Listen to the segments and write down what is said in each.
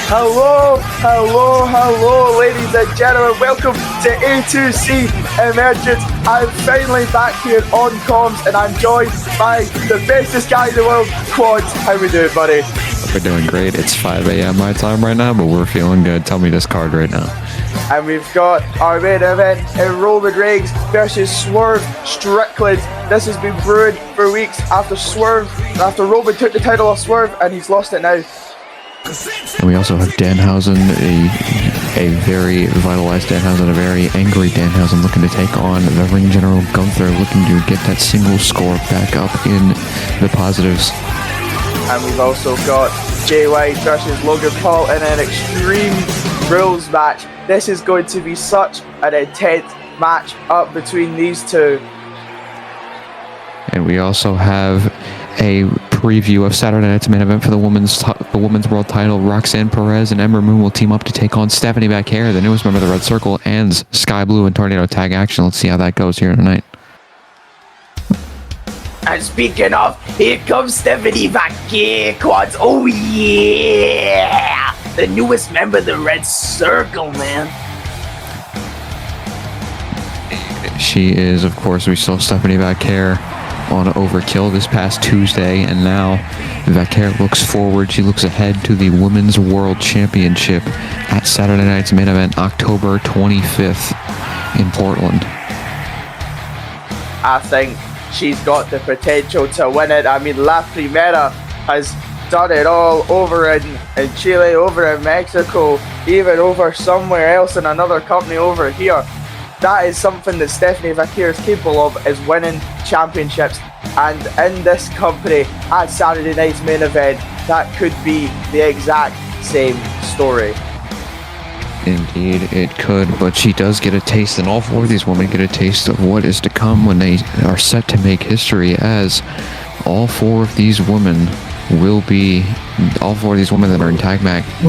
Hello, ladies and gentlemen. Welcome to A2C Emergence. I'm finally back here on comms, and I'm joined by the bestest guy in the world, Quads. How we doing, buddy? We're doing great. It's 5 a.m. my time right now, but we're feeling good. Tell me this card right now. And we've got our main event in Roman Reigns versus Swerve Strickland. This has been brewing for weeks after Roman took the title off Swerve, and he's lost it now. And we also have Danhausen, a very vitalized Danhausen, a very angry Danhausen looking to take on the ring general Gunther, looking to get that single score back up in the positives. And we've also got Jay White versus Logan Paul in an Extreme Rules match. This is going to be such an intense match up between these two. And we also have a preview of Saturday night's main event for the women's world title. Roxanne Perez and Ember Moon will team up to take on Stephanie Bacare, the newest member of the Red Circle, and Sky Blue and Tornado Tag Action. Let's see how that goes here tonight. And speaking of, here comes Stephanie Bacare, Quads. Oh yeah! The newest member of the Red Circle, man. She is, of course, we saw Stephanie Bacare on Overkill this past Tuesday, and now Bacare looks forward. She looks ahead to the Women's World Championship at Saturday night's main event, October 25th in Portland. I think she's got the potential to win it. I mean, La Primera has done it all over in Chile, over in Mexico, even over somewhere else in another company over here. That is something that Stephanie Bacare is capable of, is winning championships. And in this company, at Saturday night's main event, that could be the exact same story. Indeed, it could, but she does get a taste, and all four of these women get a taste of what is to come when they are set to make history, as all four of these women that are in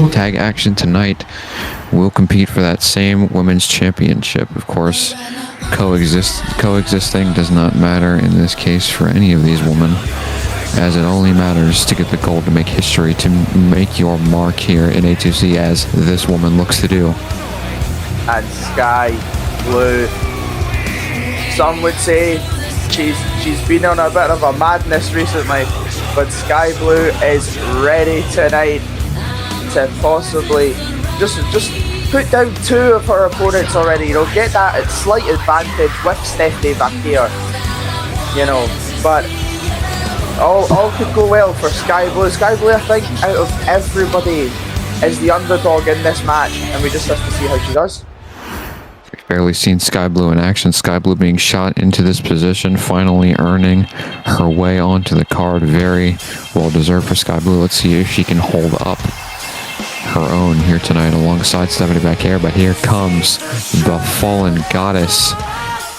tag action tonight will compete for that same women's championship. Of course, coexisting does not matter in this case for any of these women, as it only matters to get the gold, to make history, to make your mark here in A2C, as this woman looks to do. And Sky Blue, some would say she's been on a bit of a madness recently, but Sky Blue is ready tonight to possibly just put down two of her opponents already, get that slight advantage with Stephanie Bacare, but all could go well for Sky Blue. Sky Blue, I think, out of everybody, is the underdog in this match, and we just have to see how she does. We've barely seen Sky Blue in action. Sky Blue being shot into this position, finally earning her way onto the card. Very well deserved for Sky Blue. Let's see if she can hold up her own here tonight alongside Stephanie Bacare. But here comes the fallen goddess,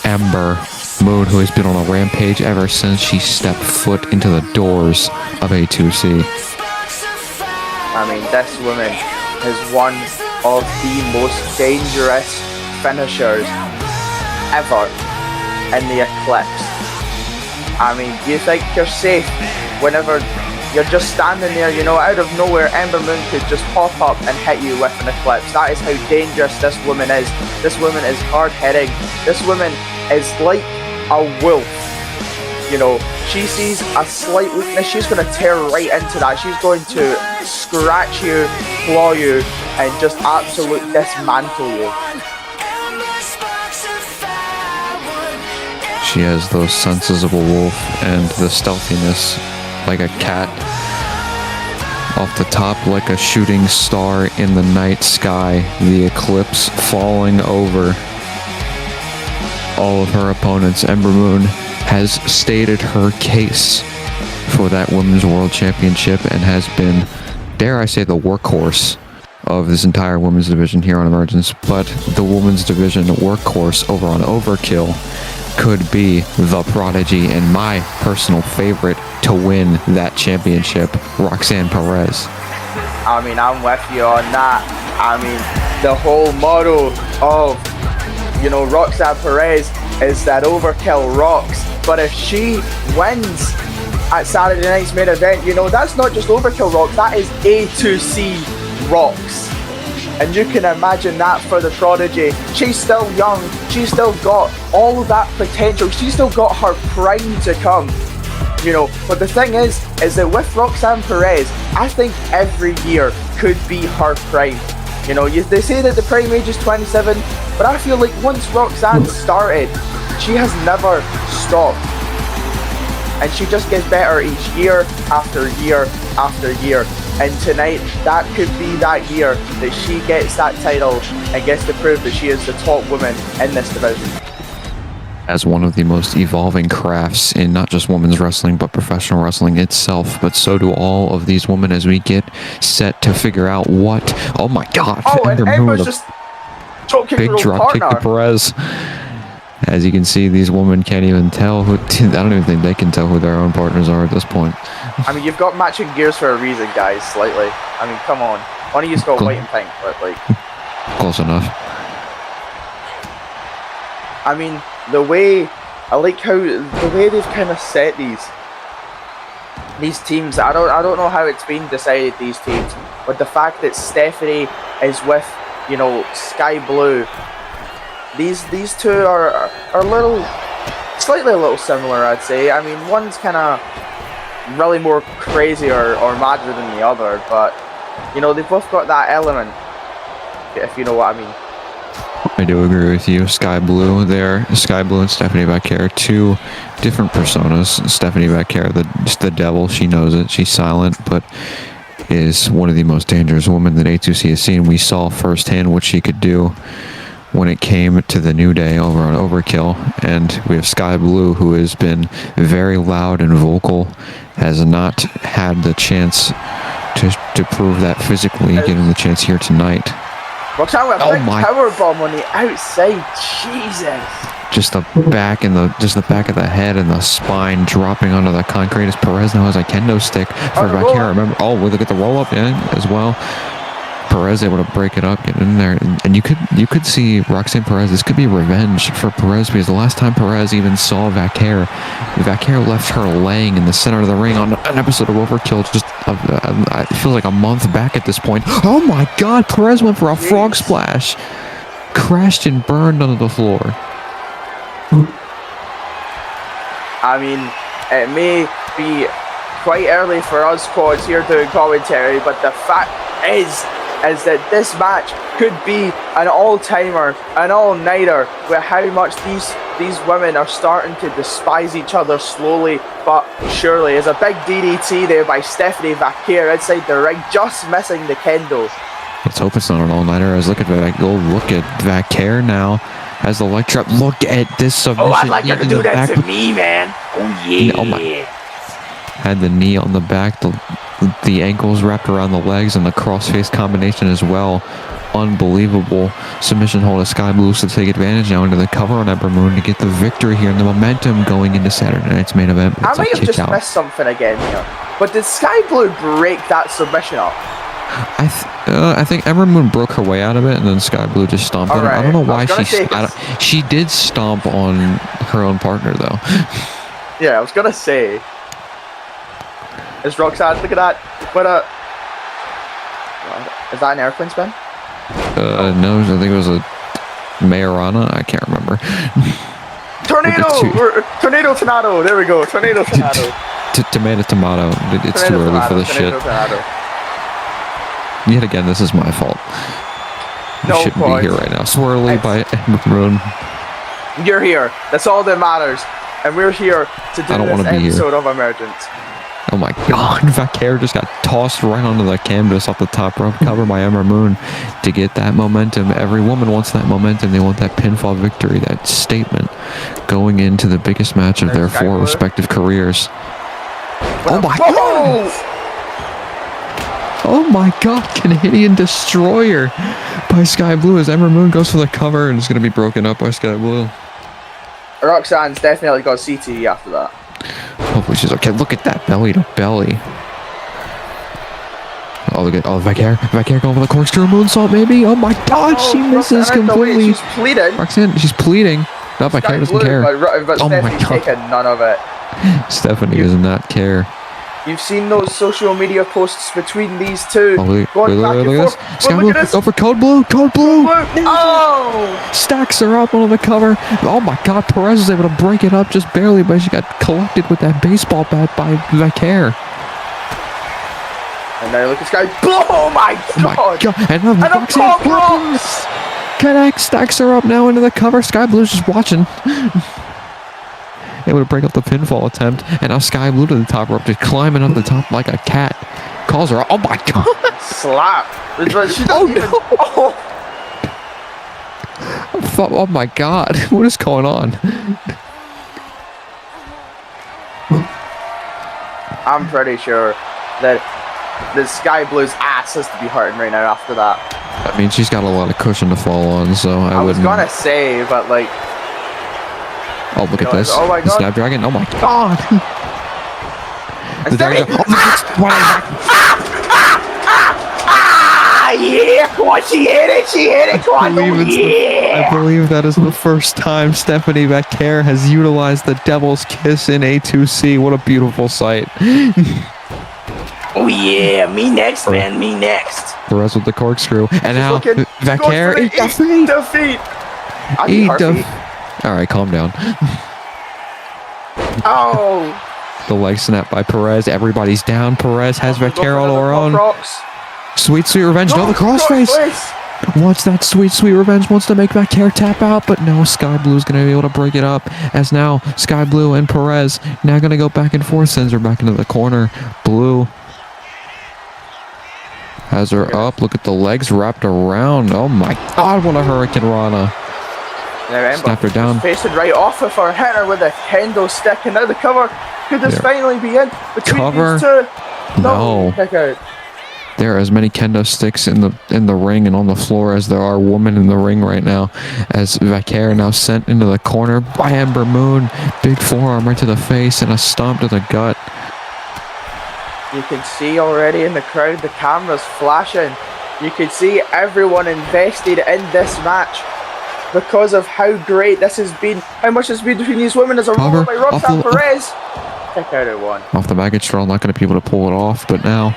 Ember Moon, who has been on a rampage ever since she stepped foot into the doors of A2C. I mean, this woman is one of the most dangerous finishers ever in the Eclipse. I mean, do you think you're safe whenever you're just standing there, out of nowhere? Ember Moon could just pop up and hit you with an Eclipse. That is how dangerous this woman is. This woman is hard-hitting. This woman is like a wolf. She sees a slight weakness, she's going to tear right into that. She's going to scratch you, claw you, and just absolutely dismantle you. She has those senses of a wolf and the stealthiness like a cat. Off the top, like a shooting star in the night sky, the eclipse falling over all of her opponents. Ember Moon has stated her case for that Women's World Championship and has been, dare I say, the workhorse of this entire women's division here on Emergence. But the women's division workhorse over on Overkill could be the prodigy and my personal favorite to win that championship, Roxanne Perez. I mean, I'm with you on that. I mean, the whole motto of, Roxanne Perez is that Overkill rocks. But if she wins at Saturday night's main event, that's not just Overkill rock, that is A2C rocks. And you can imagine that for the Prodigy. She's still young. She's still got all of that potential. She's still got her prime to come. You know, but the thing is that with Roxanne Perez, I think every year could be her prime. You know, they say that the prime age is 27, but I feel like once Roxanne started, she has never stopped. And she just gets better each year after year after year. And tonight, that could be that year that she gets that title and gets to prove that she is the top woman in this division. As one of the most evolving crafts in not just women's wrestling, but professional wrestling itself. But so do all of these women as we get set to figure out what... Oh my god! Oh, and Ember's just big drop kick to Perez. As you can see, these women can't even tell who... I don't even think they can tell who their own partners are at this point. I mean, you've got matching gears for a reason, guys, slightly. I mean, come on. One of you's got white and pink, but like... Close enough. I mean, I like how the way they've kind of set these teams. I don't know how it's been decided, these teams, but the fact that Stephanie is with, you know, Sky Blue, these two are slightly a little similar, I'd say. I mean, one's kind of really more crazy or madder than the other, but you know, they've both got that element, if you know what I mean. I do agree with you. Sky Blue and Stephanie Vaquer, two different personas. Stephanie Vaquer, the devil, she knows it. She's silent, but is one of the most dangerous women that A2C has seen. We saw firsthand what she could do when it came to the New Day over on Overkill. And we have Sky Blue, who has been very loud and vocal, has not had the chance to prove that physically, getting the chance here tonight. Roxanne with a big powerbomb on the outside. Jesus. Just the back of the head and the spine dropping onto the concrete as Perez now has a kendo stick for Vaquer. Remember, look at the roll up as well. Perez able to break it up, get in there, and you could see Roxanne Perez. This could be revenge for Perez, because the last time Perez even saw Vaquer left her laying in the center of the ring on an episode of Overkill. Just it feels like a month back at this point. Oh my God! Perez went for a frog splash, crashed and burned onto the floor. I mean, it may be quite early for us quads here doing commentary, but the fact is that this match could be an all-timer, an all-nighter, with how much these women are starting to despise each other slowly but surely. There's a big DDT there by Stephanie Vaquer outside the ring, just missing the kendo. Let's hope it's not an all-nighter. Look at Vaquer now. As the leg trap, look at this submission. Oh, I'd like her to do that to me, man. Oh yeah. Oh my. Had the knee on the back, the ankles wrapped around the legs, and the crossface combination as well. Unbelievable submission hold of Sky Blue to take advantage now into the cover on Ember Moon to get the victory here and the momentum going into Saturday night's main event. I might have just missed something again here, but did Sky Blue break that submission up? I think Ember Moon broke her way out of it, and then Sky Blue just stomped on her. I don't know why she did stomp on her own partner though. Yeah, I was gonna say. Is Roxanne? Look at that. What is that an airplane spin? No, I think it was a Majorana. I can't remember. Tornado. There we go. Tornado. Tomato. It's too early for this shit. Yet again, this is my fault. I shouldn't be here right now. Swirly by Ember Moon. You're here. That's all that matters. And we're here to do this episode of Emergence. Oh my God, Vaquer just got tossed right onto the canvas off the top rope, covered by Ember Moon to get that momentum. Every woman wants that momentum. They want that pinfall victory, that statement going into the biggest match of their four respective careers. Oh my God! Oh my God, Canadian Destroyer by Sky Blue as Ember Moon goes for the cover and is going to be broken up by Sky Blue. Roxanne's definitely got CTE after that. Hopefully she's okay. Look at that belly to belly. Vaquer going for the corkscrew moonsault maybe. Oh my God, she misses completely. She's pleading. Roxanne, she's pleading. No, Vaquer doesn't care. But oh my God. Taking none of it. Stephanie does not care. You've seen those social media posts between these two. Look Going back at and this. forth. Sky Look Blue, at this. go for Code Blue. Code Blue. Oh! Stacks her up on the cover. Oh my God, Perez is able to break it up just barely, but she got collected with that baseball bat by Vaquer. And now look at Sky. Oh my God! And the pop rocks! Connect, stacks her up now into the cover. Sky Blue's just watching. Able to break up the pinfall attempt, and now Sky Blue to the top rope, just climbing up the top like a cat. Calls her out. Oh my God! Slap! She doesn't even. Oh. Oh my God! What is going on? I'm pretty sure that the Sky Blue's ass has to be hurting right now after that. I mean, she's got a lot of cushion to fall on, so I was wouldn't. gonna say, but like. Oh, look at this. Oh my God. Snapdragon. Oh my God. Yeah, come on, she hit it, come on, I believe that is the first time Stephanie Vaquer has utilized the Devil's Kiss in A2C. What a beautiful sight. Oh yeah, me next, man, me next. Perez with the corkscrew, and now Vaquer defeat. All right, calm down. Oh. The leg snap by Perez. Everybody's down. Perez has Vaquer all her own. Sweet, sweet revenge. No, the crossface. Wants that sweet, sweet revenge. Wants to make Vaquer tap out, but no, Sky Blue's going to be able to break it up. As now, Sky Blue and Perez now going to go back and forth. Sends her back into the corner. Blue has her up. Look at the legs wrapped around. Oh my God, what a Hurricane Rana. Snap her down. Facing right off of her, hit her with a kendo stick, and now the cover could this finally be in between these two? No. Kick out. There are as many kendo sticks in the ring and on the floor as there are women in the ring right now. As Vaquer now sent into the corner by Ember Moon. Big forearm right to the face and a stomp to the gut. You can see already in the crowd the cameras flashing. You can see everyone invested in this match because of how great this has been, how much has been between these women as a roller by Roxanne Perez. Kick out at one. Off the baggage straw, not going to be able to pull it off, but now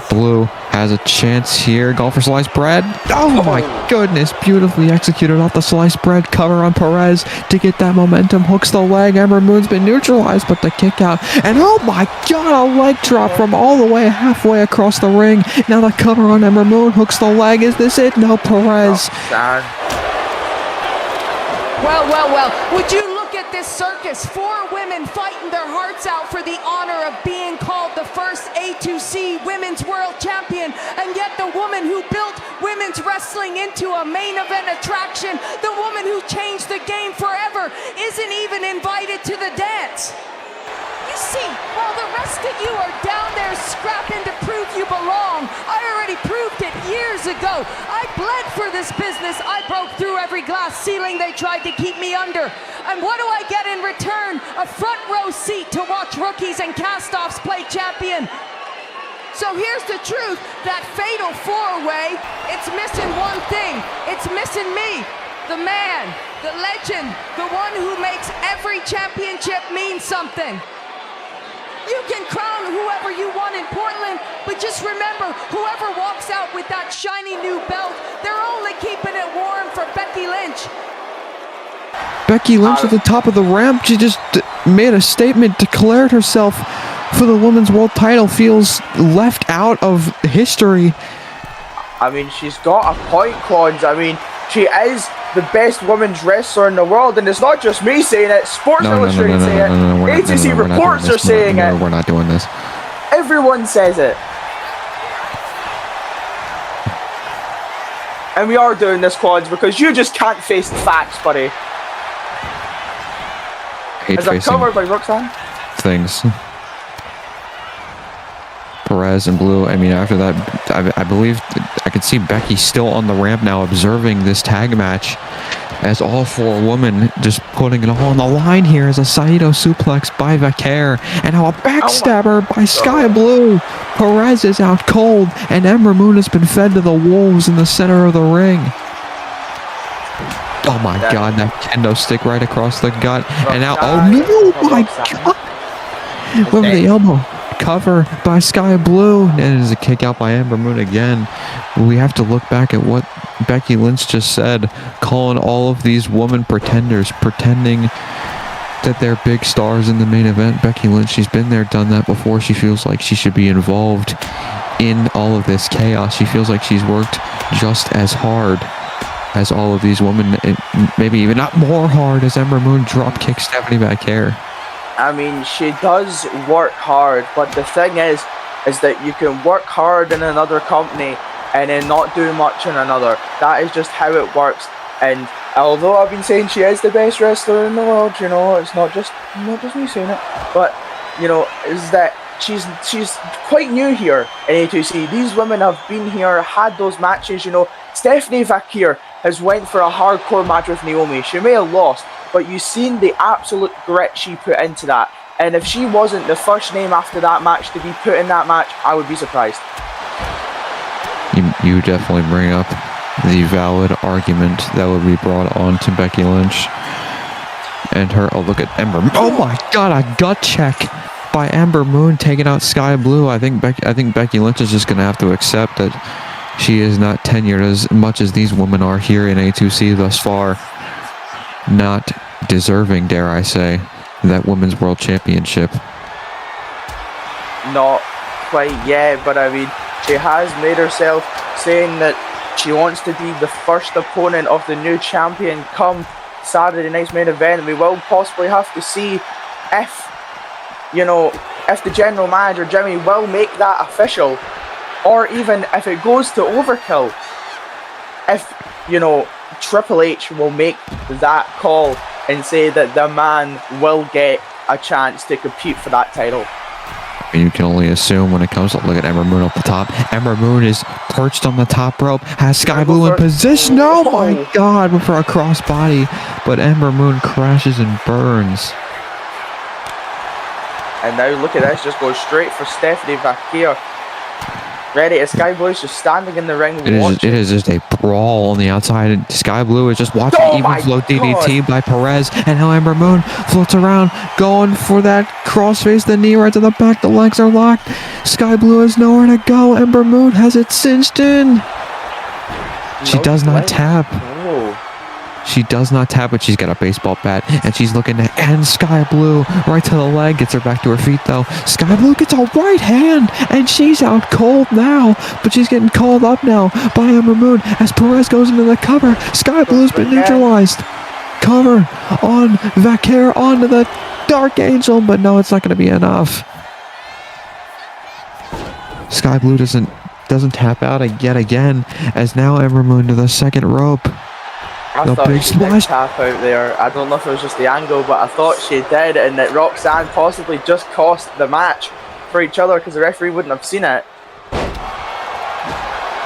Blue has a chance here. Golfer sliced bread. Oh my goodness, beautifully executed off the sliced bread. Cover on Perez to get that momentum. Hooks the leg. Ember Moon's been neutralized, but the kick out. And oh my God, a leg drop from all the way halfway across the ring. Now the cover on Ember Moon. Hooks the leg. Is this it? No, Perez. Well, would you look at this circus? 4 women fighting their hearts out for the honor of being called the first A2C Women's World Champion, and yet the woman who built women's wrestling into a main event attraction, the woman who changed the game forever, isn't even invited to the dance. You see, while the rest of you are down there scrapping to prove you belong, I already proved it years ago. I bled for this business. I broke through every glass ceiling they tried to keep me under. And what do I get in return? A front row seat to watch rookies and cast-offs play champion. So here's the truth, that fatal 4-way, it's missing one thing. It's missing me. The man, the legend, the one who makes every championship mean something. You can crown whoever you want in Portland, but just remember, whoever walks out with that shiny new belt, they're only keeping it warm for Becky Lynch. Becky Lynch at the top of the ramp. She just made a statement, declared herself for the women's world title. Feels left out of history. I mean, she's got a point, Clones. I mean, she is the best women's wrestler in the world, and it's not just me saying it. Sports Illustrated saying it. A2C reports are saying it. We're not doing this. Everyone says it. And we are doing this, Quads, because you just can't face the facts, buddy. Is that covered by Roxanne? Things. Perez and Blue. I mean, after that, I believe I could see Becky still on the ramp now observing this tag match as all 4 women just putting it all on the line here as a Saito suplex by Vaquer and now a backstabber by Sky Blue. Perez is out cold and Ember Moon has been fed to the wolves in the center of the ring. Oh my God, that kendo stick right across the gut. And now, oh no, my God. Over the elbow. cover by Sky Blue. And it is a kick out by Ember Moon again. We have to look back at what Becky Lynch just said, calling all of these women pretenders, pretending that they're big stars in the main event. Becky Lynch, she's been there, done that before. She feels like she should be involved in all of this chaos. She feels like she's worked just as hard as all of these women, maybe even not more hard, as Ember Moon drop kicks Stephanie Vaquer. I mean, she does work hard, but the thing is that you can work hard in another company and then not do much in another. That is just how it works. And although I've been saying she is the best wrestler in the world, you know, it's not just me saying it, but you know, is that she's quite new here in A2C. These women have been here, had those matches. You know, Stephanie Vaquer has went for a hardcore match with Naomi. She may have lost, but you've seen the absolute grit she put into that. And if she wasn't the first name after that match to be put in that match, I would be surprised. You definitely bring up the valid argument that would be brought on to Becky Lynch and her. Oh, look at Ember. Oh my God, a gut check by Ember Moon taking out Sky Blue. I think Becky Lynch is just going to have to accept that she is not tenured as much as these women are here in A2C thus far. Not deserving, dare I say, that Women's World Championship. Not quite yet, but I mean, she has made herself saying that she wants to be the first opponent of the new champion come Saturday night's main event. We will possibly have to see if, you know, if the general manager, Jimmy, will make that official, or even if it goes to Overkill, if, you know, Triple H will make that call and say that the man will get a chance to compete for that title. You can only assume when it comes to look at Ember Moon up the top. Ember Moon is perched on the top rope, has Sky Blue in position. Oh my God, for a crossbody, but Ember Moon crashes and burns. And now look at this, just goes straight for Stephanie Vaquer. Ready, as Sky Blue is just standing in the ring watching. It is just a brawl on the outside, and Sky Blue is just watching even float DDT by Perez, and now Ember Moon floats around, going for that crossface, the knee right to the back, the legs are locked. Sky Blue has nowhere to go. Ember Moon has it cinched in. She does not tap. She does not tap, but she's got a baseball bat, and she's looking to end Sky Blue right to the leg. Gets her back to her feet, though. Sky Blue gets a right hand, and she's out cold now, but she's getting called up now by Ember Moon as Perez goes into the cover. Sky Blue's been neutralized. Cover on Vaquer onto the Dark Angel, but no, it's not going to be enough. Sky Blue doesn't tap out yet again, as now Ember Moon to the second rope. I thought she did tap out there. I don't know if it was just the angle, but I thought she did, and that Roxanne possibly just cost the match for each other because the referee wouldn't have seen it.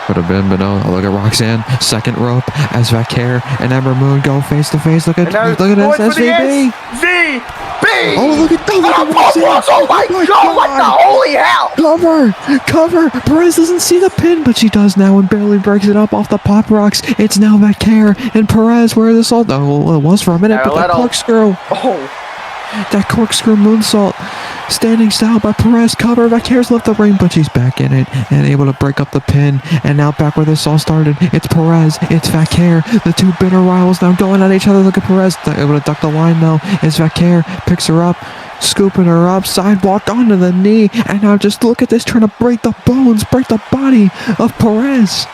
Could have been, but no. Look at Roxanne, second rope as Vaquer and Ember Moon go face to face. Look at this SVB. Oh, look at Roxanne. Oh my God, what the holy hell! Cover. Perez doesn't see the pin, but she does now and barely breaks it up off the pop rocks. It's now Vaquer and Perez where this all. Oh, well, it was for a minute, but that corkscrew. That corkscrew moonsault. Standing style by Perez. Cover. Vaquer's left the ring, but she's back in it and able to break up the pin. And now back where this all started. It's Perez. It's Vaquer. The two bitter rivals now going at each other. Look at Perez. Able to duck the line though. It's Vaquer. Picks her up. Scooping her up. Sidewalk onto the knee. And now just look at this. Trying to break the bones. Break the body of Perez.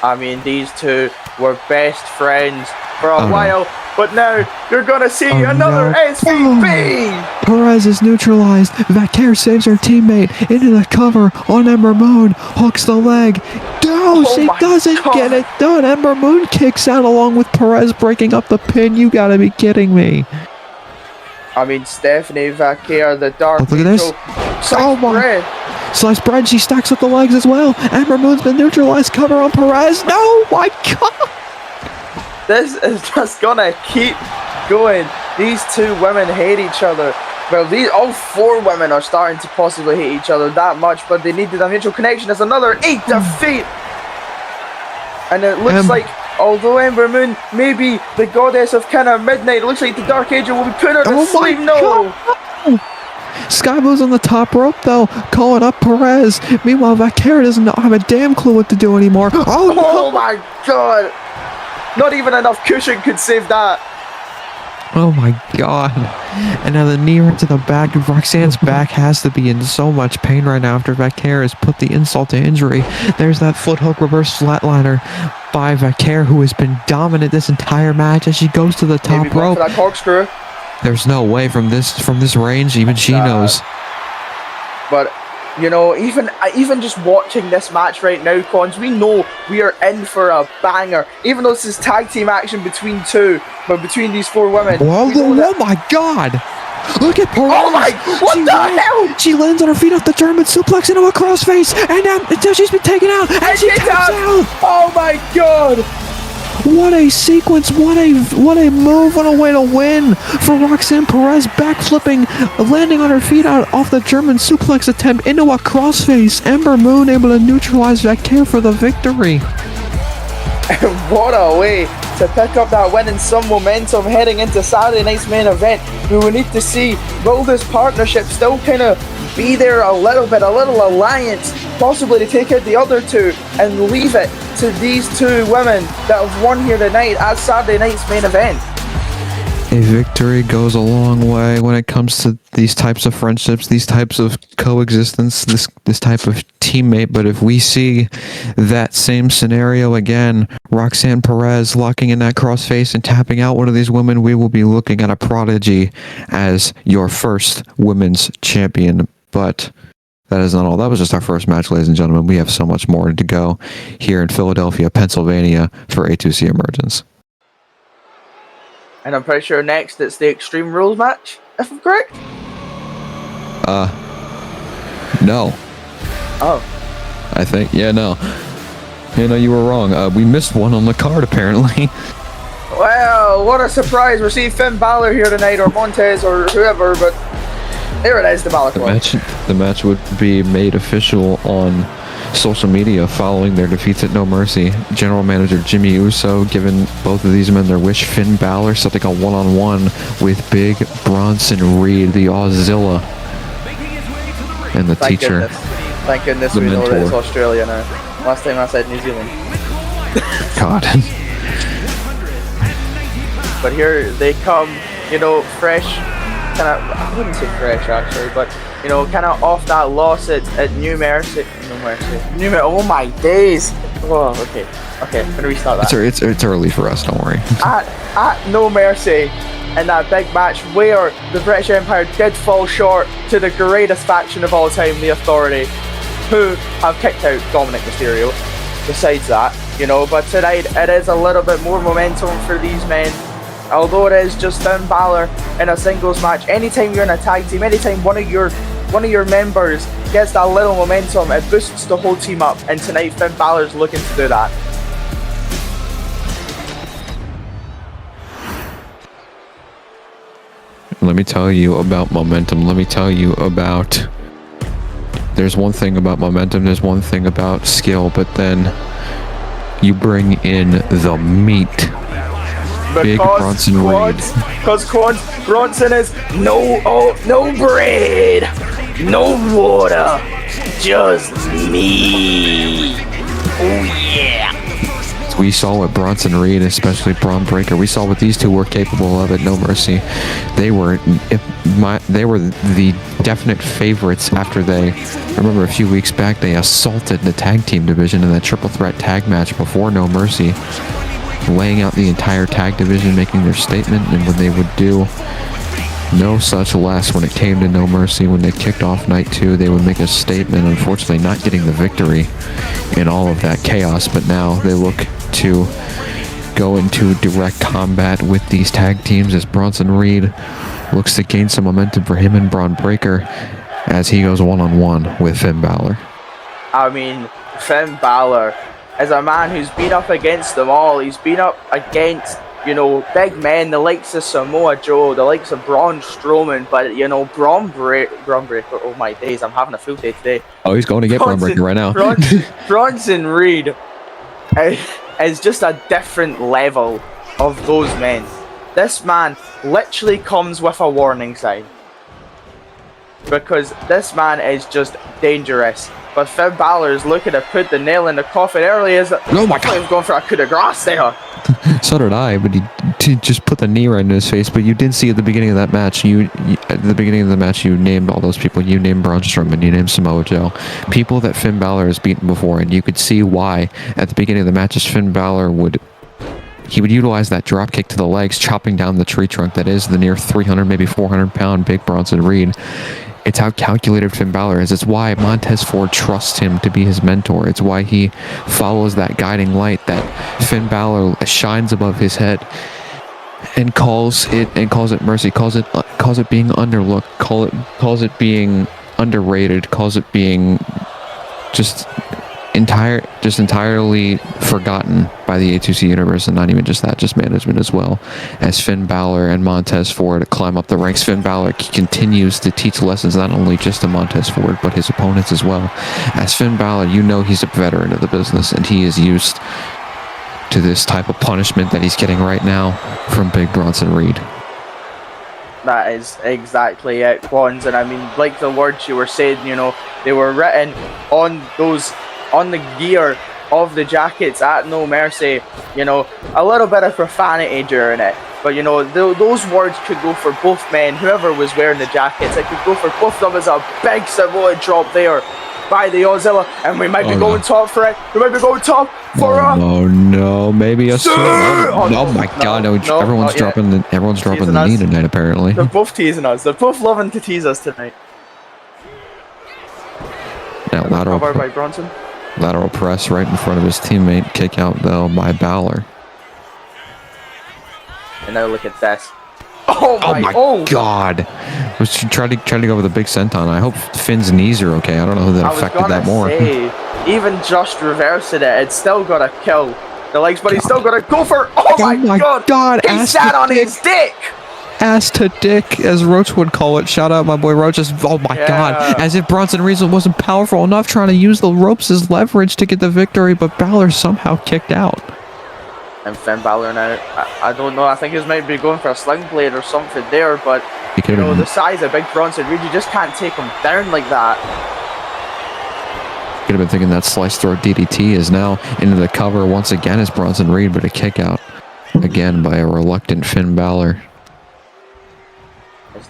I mean, these two were best friends for a while, but now you're gonna see another SVB! Perez is neutralized. Vaquer saves her teammate into the cover on Ember Moon. Hooks the leg. No, she doesn't get it done. Ember Moon kicks out along with Perez breaking up the pin. You gotta be kidding me. I mean, Stephanie Vaquer, the Dark Angel. Look at this. Sliced bread, she stacks up the legs as well. Ember Moon's been neutralized. Cover on Perez. No, my God. This is just gonna keep going. These two women hate each other. Well, all four women are starting to possibly hate each other that much, but they needed a mutual connection. There's another 8 defeat. And it looks like, although Ember Moon may be the goddess of kind of midnight, it looks like the Dark Angel will be putting her to sleep. No. Sky Blue's on the top rope, though, calling up Perez. Meanwhile, Vaquero doesn't have a damn clue what to do anymore. Oh, Oh my god! Not even enough cushion could save that. Oh my god. And now the knee right to the back. Roxanne's back has to be in so much pain right now after Vaquero has put the insult to injury. There's that foot hook reverse flatliner by Vaquero, who has been dominant this entire match as she goes to the top Maybe rope. for that corkscrew. There's no way from this range, even she knows. But you know, even just watching this match right now, Cons, we know we are in for a banger. Even though this is tag team action between between these 4 women. Oh my god! Look at Perez! Oh my! What the hell? She lands on her feet off the German suplex into a crossface, and until she's been taken out, and she taps out. Oh my god! What a sequence! What a move! What a way to win for Roxanne Perez, backflipping, landing on her feet out off the German suplex attempt into a crossface. Ember Moon able to neutralize Vaquero for the victory. What a way to pick up that win and some momentum heading into Saturday night's main event. We will need to see, will this partnership still kind of be there a little bit, a little alliance, possibly to take out the other 2 and leave it to these 2 women that have won here tonight as Saturday night's main event. A victory goes a long way when it comes to these types of friendships, these types of coexistence, this type of teammate. But if we see that same scenario again, Roxanne Perez locking in that crossface and tapping out one of these women, we will be looking at a prodigy as your first women's champion. But that is not all. That was just our first match, ladies and gentlemen. We have so much more to go here in Philadelphia, Pennsylvania for A2C Emergence. And I'm pretty sure next it's the Extreme Rules match, if I'm correct. No. Oh. I think, no, you were wrong. We missed one on the card, apparently. Well, what a surprise. We're seeing Finn Balor here tonight, or Montez, or whoever, but there it is, the Balor Club. The match would be made official on social media following their defeats at No Mercy. General Manager Jimmy Uso giving both of these men their wish. Finn Balor setting a one-on-one with Big Bronson Reed, the Auszilla, and the teacher. Thank goodness we know that it's Australia now. Last time I said New Zealand. God. But here they come, you know, fresh, kind of, I wouldn't say fresh actually, but, you know, kind of off that loss at New Mercy. Oh my days. Oh, okay. I'm going to restart that. It's early for us, don't worry. At No Mercy, in that big match where the British Empire did fall short to the greatest faction of all time, the Authority, who have kicked out Dominic Mysterio. Besides that, you know, but tonight it is a little bit more momentum for these men. Although it is just Finn Balor in a singles match, anytime you're in a tag team, anytime one of your members gets that little momentum, it boosts the whole team up. And tonight Finn Balor's looking to do that. Let me tell you about momentum. Let me tell you about... There's one thing about momentum, there's one thing about skill, but then you bring in the meat. Big Bronson Reed. Because Bronson is no bread, no water, just me. Oh yeah. We saw what Bronson Reed, especially Braun Breaker, we saw what these 2 were capable of at No Mercy. They were the definite favorites after they, I remember a few weeks back, they assaulted the tag team division in that triple threat tag match before No Mercy, laying out the entire tag division, making their statement, and when they would do no such less when it came to No Mercy, when they kicked off night 2, they would make a statement, unfortunately not getting the victory in all of that chaos, but now they look to go into direct combat with these tag teams as Bronson Reed looks to gain some momentum for him and Braun Breaker as he goes one-on-one with Finn Balor. I mean, Finn Balor is a man who's been up against them all. He's been up against, you know, big men, the likes of Samoa Joe, the likes of Braun Strowman, but, you know, Braun Breaker, oh my days, I'm having a full day today. Oh, he's going to get Braun Breaker right now. Bronson Reed is just a different level of those men. This man literally comes with a warning sign. because this man is just dangerous. But Finn Balor is looking to put the nail in the coffin early. Oh my God. He was going for a coup de grace there. So did I, but he just put the knee right in his face. But you did see at the beginning of that match, at the beginning of the match, you named all those people. You named Braun Strowman, you named Samoa Joe, people that Finn Balor has beaten before, and you could see why at the beginning of the matches Finn Balor would utilize that drop kick to the legs, chopping down the tree trunk that is the near 300, maybe 400-pound big Bronson Reed. It's how calculated Finn Balor is. It's why Montez Ford trusts him to be his mentor. It's why he follows that guiding light that Finn Balor shines above his head and calls it mercy, calls it being underlooked, calls it being underrated, calls it being just entirely forgotten by the A2C universe, and not even just that, just management as well. As Finn Balor and Montez Ford climb up the ranks, Finn Balor continues to teach lessons not only just to Montez Ford, but his opponents as well. As Finn Balor, you know he's a veteran of the business, and he is used to this type of punishment that he's getting right now from Big Bronson Reed. That is exactly it, Quans. And I mean, like the words you were saying, you know, they were written on the gear of the jackets at No Mercy. You know, a little bit of profanity during it, but you know, those words could go for both men, whoever was wearing the jackets. It could go for both of them. As a big Samoa drop there by the Ozilla, and we might be going top for it. We might be going top for Oh no, maybe a oh my God! No, everyone's dropping the knee tonight. Apparently, they're both teasing us. They're both loving to tease us tonight. Now lateral cover by Bronson. Lateral press right in front of his teammate. Kick out though by Balor. And now look at this. Oh my God! Was trying to go with a big senton. I hope Finn's knees are okay. I don't know who that affected that more. Even just reversing it, it's still got to kill the legs, but he's still got to go for. Oh my God! He sat on his dick. Ass to dick, as Roach would call it. Shout out my boy Roach. Oh my God. As if Bronson Reed wasn't powerful enough, trying to use the ropes as leverage to get the victory, but Balor somehow kicked out. And Finn Balor now, I don't know, I think he might be going for a sling blade or something there, but you know, the size of big Bronson Reed, you just can't take him down like that. Could have been thinking that slice throat DDT is now into the cover once again as Bronson Reed, but a kick out again by a reluctant Finn Balor.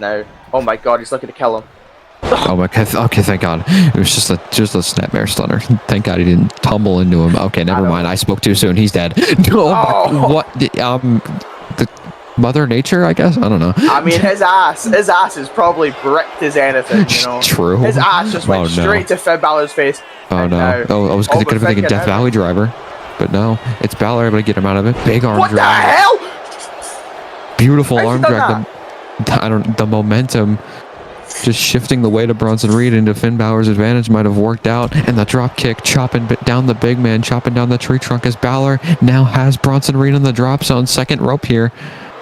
Now, oh my God, he's looking to kill him. Oh my God! Okay, thank God. It was just a snapmare stunner. Thank God he didn't tumble into him. Okay, never mind. I spoke too soon. He's dead. What? The Mother Nature, I guess. I don't know. I mean, his ass is probably bricked as anything. You know. True. His ass just went straight to Finn Balor's face. Oh no! I was could have been thinking Death Valley Driver, but no. It's Balor able to get him out of it. Big arm drag. What the hell? Beautiful arm drag. The momentum just shifting the weight of Bronson Reed into Finn Balor's advantage might have worked out, and the drop kick chopping down the big man, chopping down the tree trunk as Balor now has Bronson Reed on the drop zone. Second rope here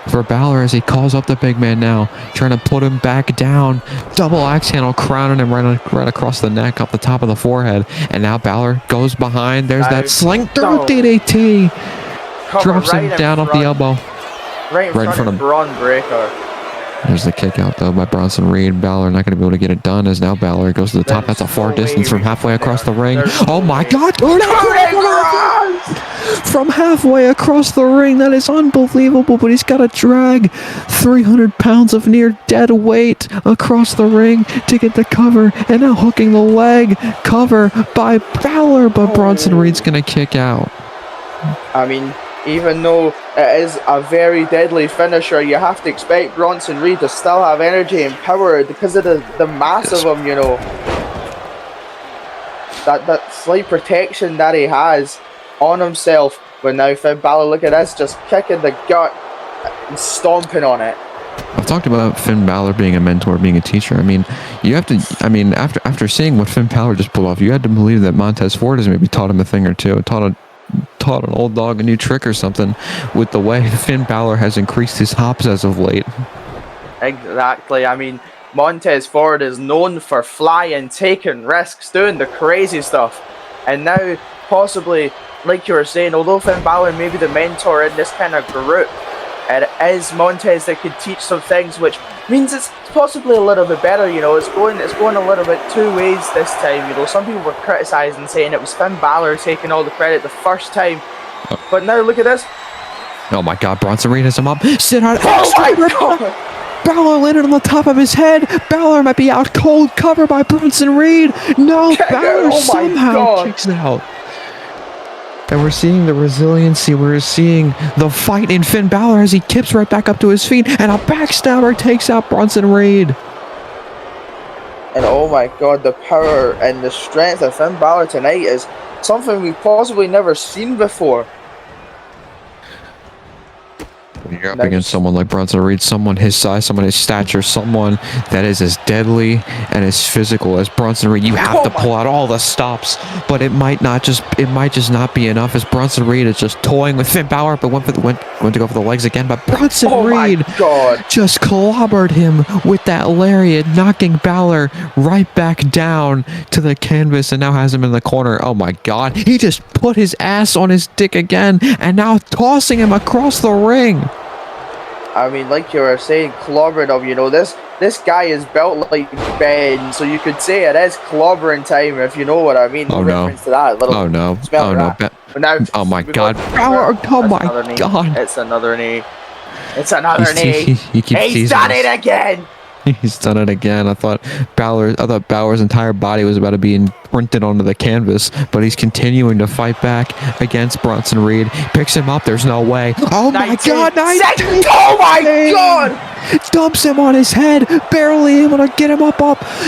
for Balor as he calls up the big man now, trying to put him back down. Double axe handle crowning him right across the neck, up the top of the forehead, and now Balor goes behind. There's that sling through DDT. Drops him down off the elbow. Right in front of Braun Breaker. There's the kick out though by Bronson Reed. Balor not going to be able to get it done as now Balor goes to the top. That's a far distance from halfway across the ring. Oh my God! From halfway across the ring. That is unbelievable, but he's got to drag 300 pounds of near dead weight across the ring to get the cover, and now hooking the leg. Cover by Balor, but Bronson Reed's going to kick out. I mean, even though it is a very deadly finisher, you have to expect Bronson Reed to still have energy and power because of the mass of him, you know. That slight protection that he has on himself. But now Finn Balor, look at this, just kicking the gut and stomping on it. I've talked about Finn Balor being a mentor, being a teacher. I mean, you have to. I mean, after seeing what Finn Balor just pulled off, you had to believe that Montez Ford has maybe taught him a thing or two, taught an old dog a new trick or something with the way Finn Balor has increased his hops as of late. Exactly. I mean, Montez Ford is known for flying, taking risks, doing the crazy stuff. And now, possibly, like you were saying, although Finn Balor may be the mentor in this kind of group, it is Montez that could teach some things, which means it's possibly a little bit better. You know, it's going a little bit two ways this time. You know, some people were criticising, saying it was Finn Balor taking all the credit the first time, but now look at this. Oh my God, Bronson Reed has him up. Sit on. Oh my God! Balor landed on the top of his head. Balor might be out cold. Cover by Bronson Reed. No, Balor somehow kicks out. And we're seeing the resiliency. We're seeing the fight in Finn Balor as he kips right back up to his feet. And a backstabber takes out Bronson Reed. And oh my God, the power and the strength of Finn Balor tonight is something we've possibly never seen before. When you're up against someone like Bronson Reed, someone his size, someone his stature, someone that is as deadly and as physical as Bronson Reed, you have to pull out all the stops. But it might just not be enough, as Bronson Reed is just toying with Finn Balor, but went to go for the legs again. But Bronson Reed just clobbered him with that lariat, knocking Balor right back down to the canvas, and now has him in the corner. Oh my God, he just put his ass on his dick again, and now tossing him across the ring. I mean, like you were saying, clobbering him, you know, this guy is built like Ben, so you could say it is clobbering time, if you know what I mean. Oh no. To that little oh my God. Oh my God. It's another knee. It's another knee. He's done it again. He's done it again. I thought Balor's entire body was about to be imprinted onto the canvas, but he's continuing to fight back against Bronson Reed. Picks him up. There's no way. Oh my God! Oh my God! Dumps him on his head, barely able to get him up.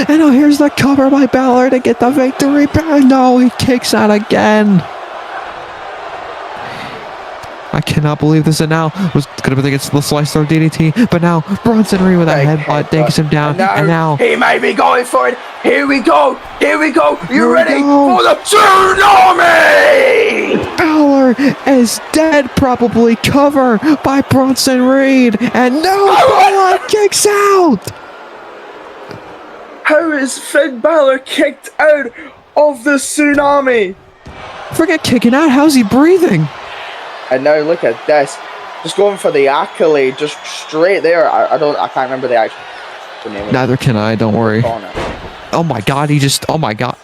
And now here's the cover by Balor to get the victory. No, he kicks out again. I cannot believe this, and now was going to be against the slice throw DDT, but now Bronson Reed with a headbutt takes him down, and now he might be going for it. Here we go. You ready for the tsunami? Balor is dead, probably. Cover by Bronson Reed, and no, Balor kicks out. How is Finn Balor kicked out of the tsunami? Forget kicking out. How's he breathing? And now look at this, just going for the accolade, just straight there. I can't remember the actual name. Neither can I. Don't worry. Oh my God, oh my God.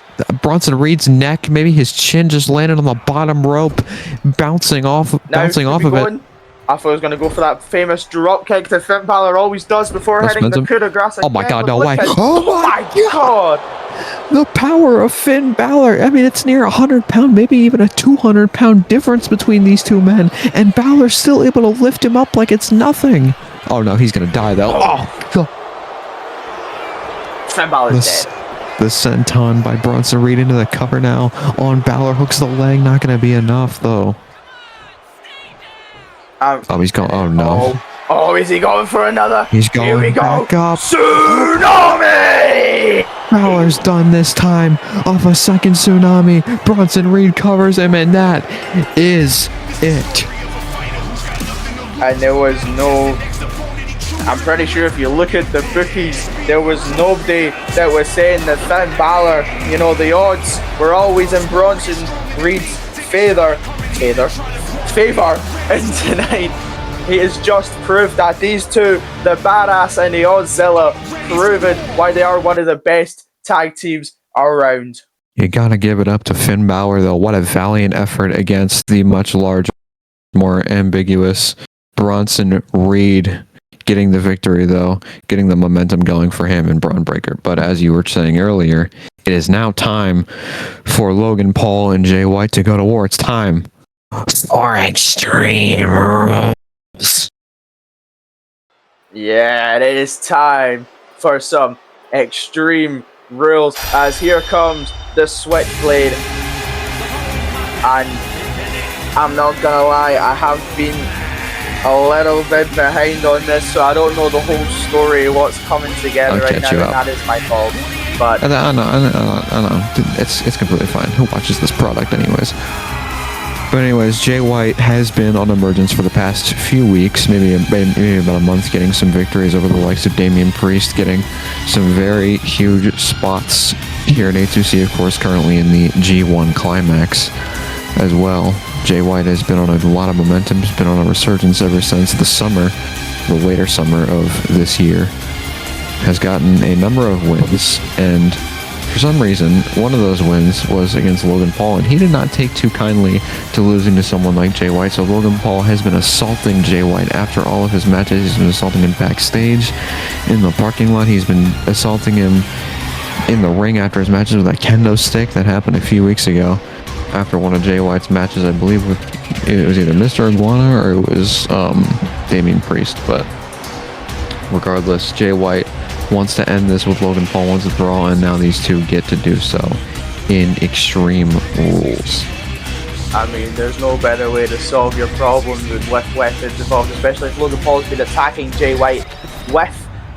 Bronson Reed's neck, maybe his chin just landed on the bottom rope, bouncing off of it. I thought I was going to go for that famous drop kick that Finn Balor always does before hitting the coup de grace. Oh my God, no way. Oh my God. The power of Finn Balor. I mean, it's near 100-pound, maybe even a 200-pound difference between these two men, and Balor's still able to lift him up like it's nothing. Oh no, he's going to die though. Oh God. Finn Balor's dead. The senton by Bronson Reed into the cover now on Balor. Hooks the leg, not going to be enough though. He's going. Oh no. Oh, is he going for another? He's going. Here we go. Back up. Tsunami! Balor's done this time off a second tsunami. Bronson Reed covers him, and that is it. And there was no. I'm pretty sure if you look at the bookies, there was nobody that was saying that Finn Balor, you know, the odds were always in Bronson Reed's favor. And tonight, he has just proved that these two, the Badass and the Oddzilla, proven why they are one of the best tag teams around. You gotta give it up to Finn Balor, though. What a valiant effort against the much larger, more ambiguous Bronson Reed. Getting the victory, though, getting the momentum going for him and Braun Breaker. But as you were saying earlier, it is now time for Logan Paul and Jay White to go to war. It's time for Extreme Rules. Yeah, it is time for some Extreme Rules, as here comes the Switchblade. And I'm not gonna lie, I have been a little bit behind on this, so I don't know the whole story, what's coming together right now, and that is my fault. But I know. It's completely fine. Who watches this product anyways? But anyways, Jay White has been on Emergence for the past few weeks, maybe about a month, getting some victories over the likes of Damian Priest, getting some very huge spots here at A2C, of course, currently in the G1 Climax as well. Jay White has been on a lot of momentum. He's been on a resurgence ever since the summer, the later summer of this year. Has gotten a number of wins, and for some reason, one of those wins was against Logan Paul, and he did not take too kindly to losing to someone like Jay White. So Logan Paul has been assaulting Jay White after all of his matches. He's been assaulting him backstage, in the parking lot. He's been assaulting him in the ring after his matches with that kendo stick that happened a few weeks ago after one of Jay White's matches, I believe it was either Mr. Iguana or it was Damian Priest. But regardless, Jay White wants to end this with Logan Paul, wants to draw, and now these two get to do so in Extreme Rules. I mean, there's no better way to solve your problems than with weapons involved, especially if Logan Paul's been attacking Jay White with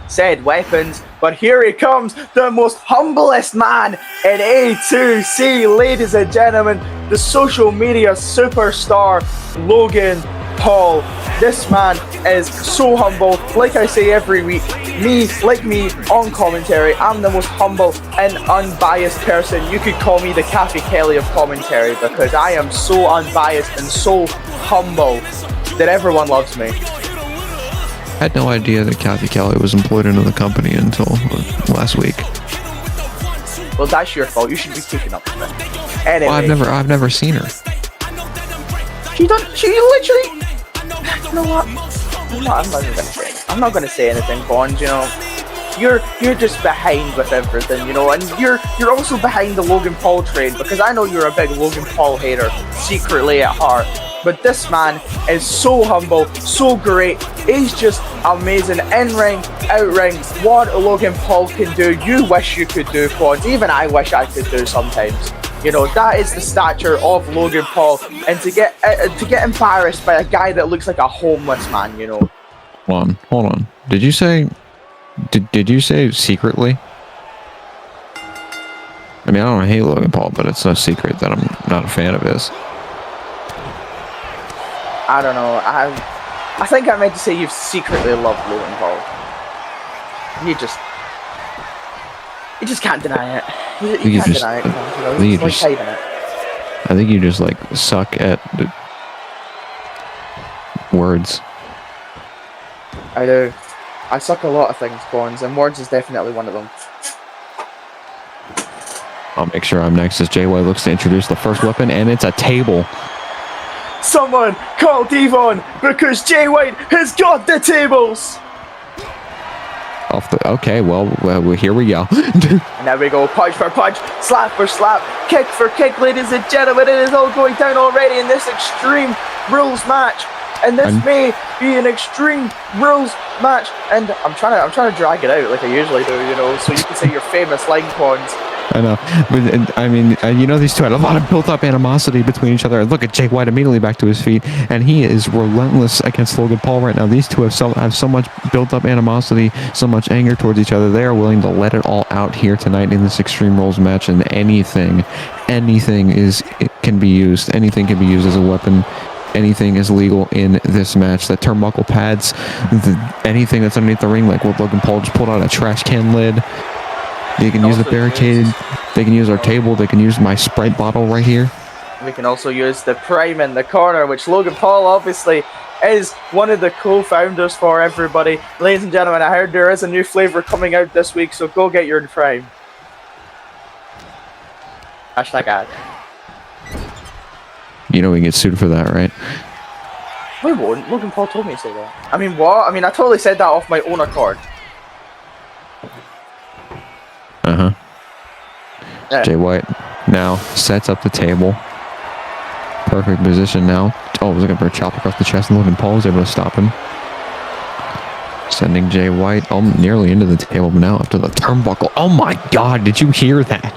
said weapons. But here he comes, the most humblest man in A2C, ladies and gentlemen, the social media superstar, Logan Paul. This man is so humble. Like I say every week, me on commentary, I'm the most humble and unbiased person. You could call me the Kathy Kelly of commentary because I am so unbiased and so humble that everyone loves me. I had no idea that Kathy Kelly was employed into the company until last week. Well, that's your fault. You should be keeping up with it. Anyway, Well, I've never seen her. She literally. You know what? I'm not gonna say anything, Bond. You know, you're just behind with everything. You know, and you're also behind the Logan Paul trade because I know you're a big Logan Paul hater secretly at heart. But this man is so humble, so great. He's just amazing. In-ring, out-ring, what Logan Paul can do, you wish you could do, Quads. Even I wish I could do sometimes. You know, that is the stature of Logan Paul. And to get embarrassed by a guy that looks like a homeless man, you know. Hold on. Did you say secretly? I mean, I don't hate Logan Paul, but it's no secret that I'm not a fan of his. I don't know. I think I meant to say you've secretly loved Logan Paul. You just can't deny it. You can't deny it. You know, he's like hiding it. I think you just like suck at words. I do. I suck a lot of things, Bones, and words is definitely one of them. I'll make sure I'm next as Jay White looks to introduce the first weapon, and it's a table. Someone call Devon because Jay White has got the tables. Okay, well, here we go. And there we go, punch for punch, slap for slap, kick for kick, ladies and gentlemen. It is all going down already in this Extreme Rules match. And this may be an Extreme Rules match. And I'm trying to drag it out like I usually do, you know, so you can say your famous line, Pawns. I know, but I mean, you know, these two had a lot of built-up animosity between each other. And look at Jay White immediately back to his feet, and he is relentless against Logan Paul right now. These two have so much built-up animosity, so much anger towards each other. They are willing to let it all out here tonight in this Extreme Rules match, and anything can be used. Anything can be used as a weapon. Anything is legal in this match. The turnbuckle pads, anything that's underneath the ring, like what Logan Paul just pulled out a trash can lid. They can use the barricade, they can use our table, they can use my Sprite bottle right here. We can also use the Prime in the corner, which Logan Paul obviously is one of the co-founders for, everybody. Ladies and gentlemen, I heard there is a new flavor coming out this week, so go get your Prime. Hashtag ad. You know we can get sued for that, right? We won't. Logan Paul told me to say that. I mean, what? I mean, I totally said that off my own accord. Yeah. Jay White now sets up the table. Perfect position now. Oh, was looking for a chop across the chest, and Logan Paul was able to stop him. Sending Jay White nearly into the table, but now up to the turnbuckle. Oh my God, did you hear that?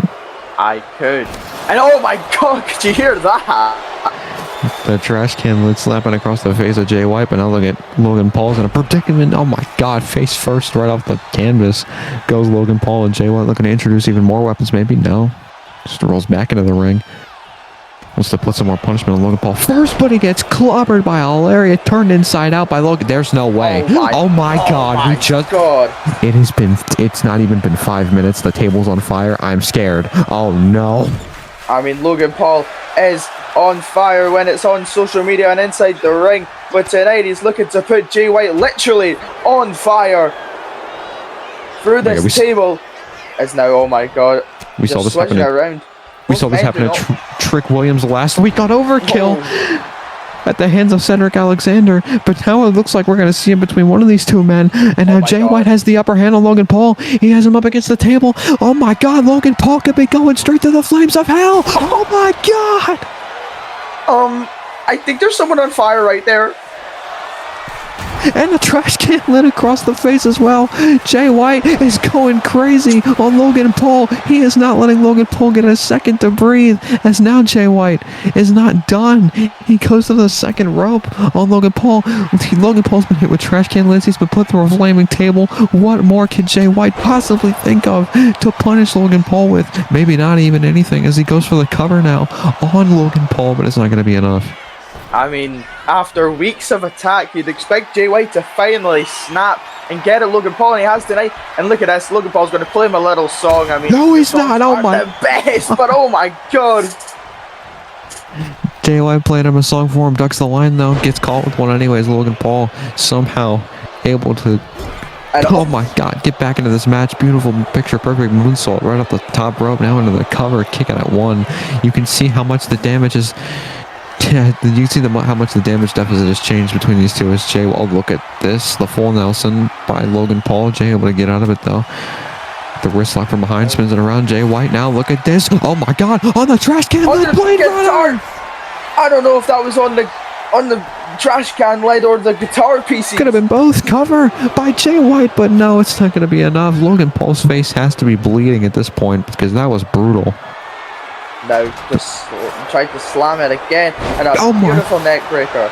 I could. And oh my God, could you hear that? The trash can lid slapping across the face of Jay White, but now look at Logan Paul's in a predicament. Oh my God, face first right off the canvas goes Logan Paul, and Jay White looking to introduce even more weapons. Maybe no. Just rolls back into the ring. Wants to put some more punishment on Logan Paul first, but he gets clobbered by a lariat, turned inside out by Logan. There's no way. Oh my God. It's not even been 5 minutes. The table's on fire. I'm scared. Oh no. I mean, Logan Paul is on fire when it's on social media and inside the ring. But tonight he's looking to put Jay White literally on fire. Through this table is now, oh my god. We saw this happen. Around. We saw this happen to Trick Williams last week on Overkill at the hands of Cedric Alexander. But now it looks like we're going to see him between one of these two men. And now Jay White has the upper hand on Logan Paul. He has him up against the table. Oh my god, Logan Paul could be going straight to the flames of hell. Oh my god. I think there's someone on fire right there. And a trash can lid across the face as well. Jay White is going crazy on Logan Paul. He is not letting Logan Paul get a second to breathe, as now Jay White is not done. He goes to the second rope on Logan Paul. Logan Paul's been hit with trash can lids. He's been put through a flaming table. What more can Jay White possibly think of to punish Logan Paul with? Maybe not even anything, as he goes for the cover now on Logan Paul, but it's not going to be enough. I mean, after weeks of attack, you'd expect Jay White to finally snap and get at Logan Paul, and he has tonight. And look at this, Logan Paul's going to play him a little song. I mean, no, he's not. Oh my! The best, but oh my god! Jay White played him a song for him, ducks the line though, gets caught with one anyways. Logan Paul somehow able to. Oh my god, get back into this match. Beautiful picture perfect moonsault right up the top rope, now into the cover, kicking at one. You can see how much the damage is. Yeah, you see how much the damage deficit has changed between these two. As Jay, oh, look at this. The full Nelson by Logan Paul. Jay able to get out of it, though. The wrist lock from behind spins it around. Jay White now, look at this. Oh, my God. On the trash can lid. Blade Runner. I don't know if that was on the trash can lid or the guitar piece. Could have been both. Cover by Jay White, but no, it's not going to be enough. Logan Paul's face has to be bleeding at this point because that was brutal. Now just tried to slam it again, and a beautiful neck breaker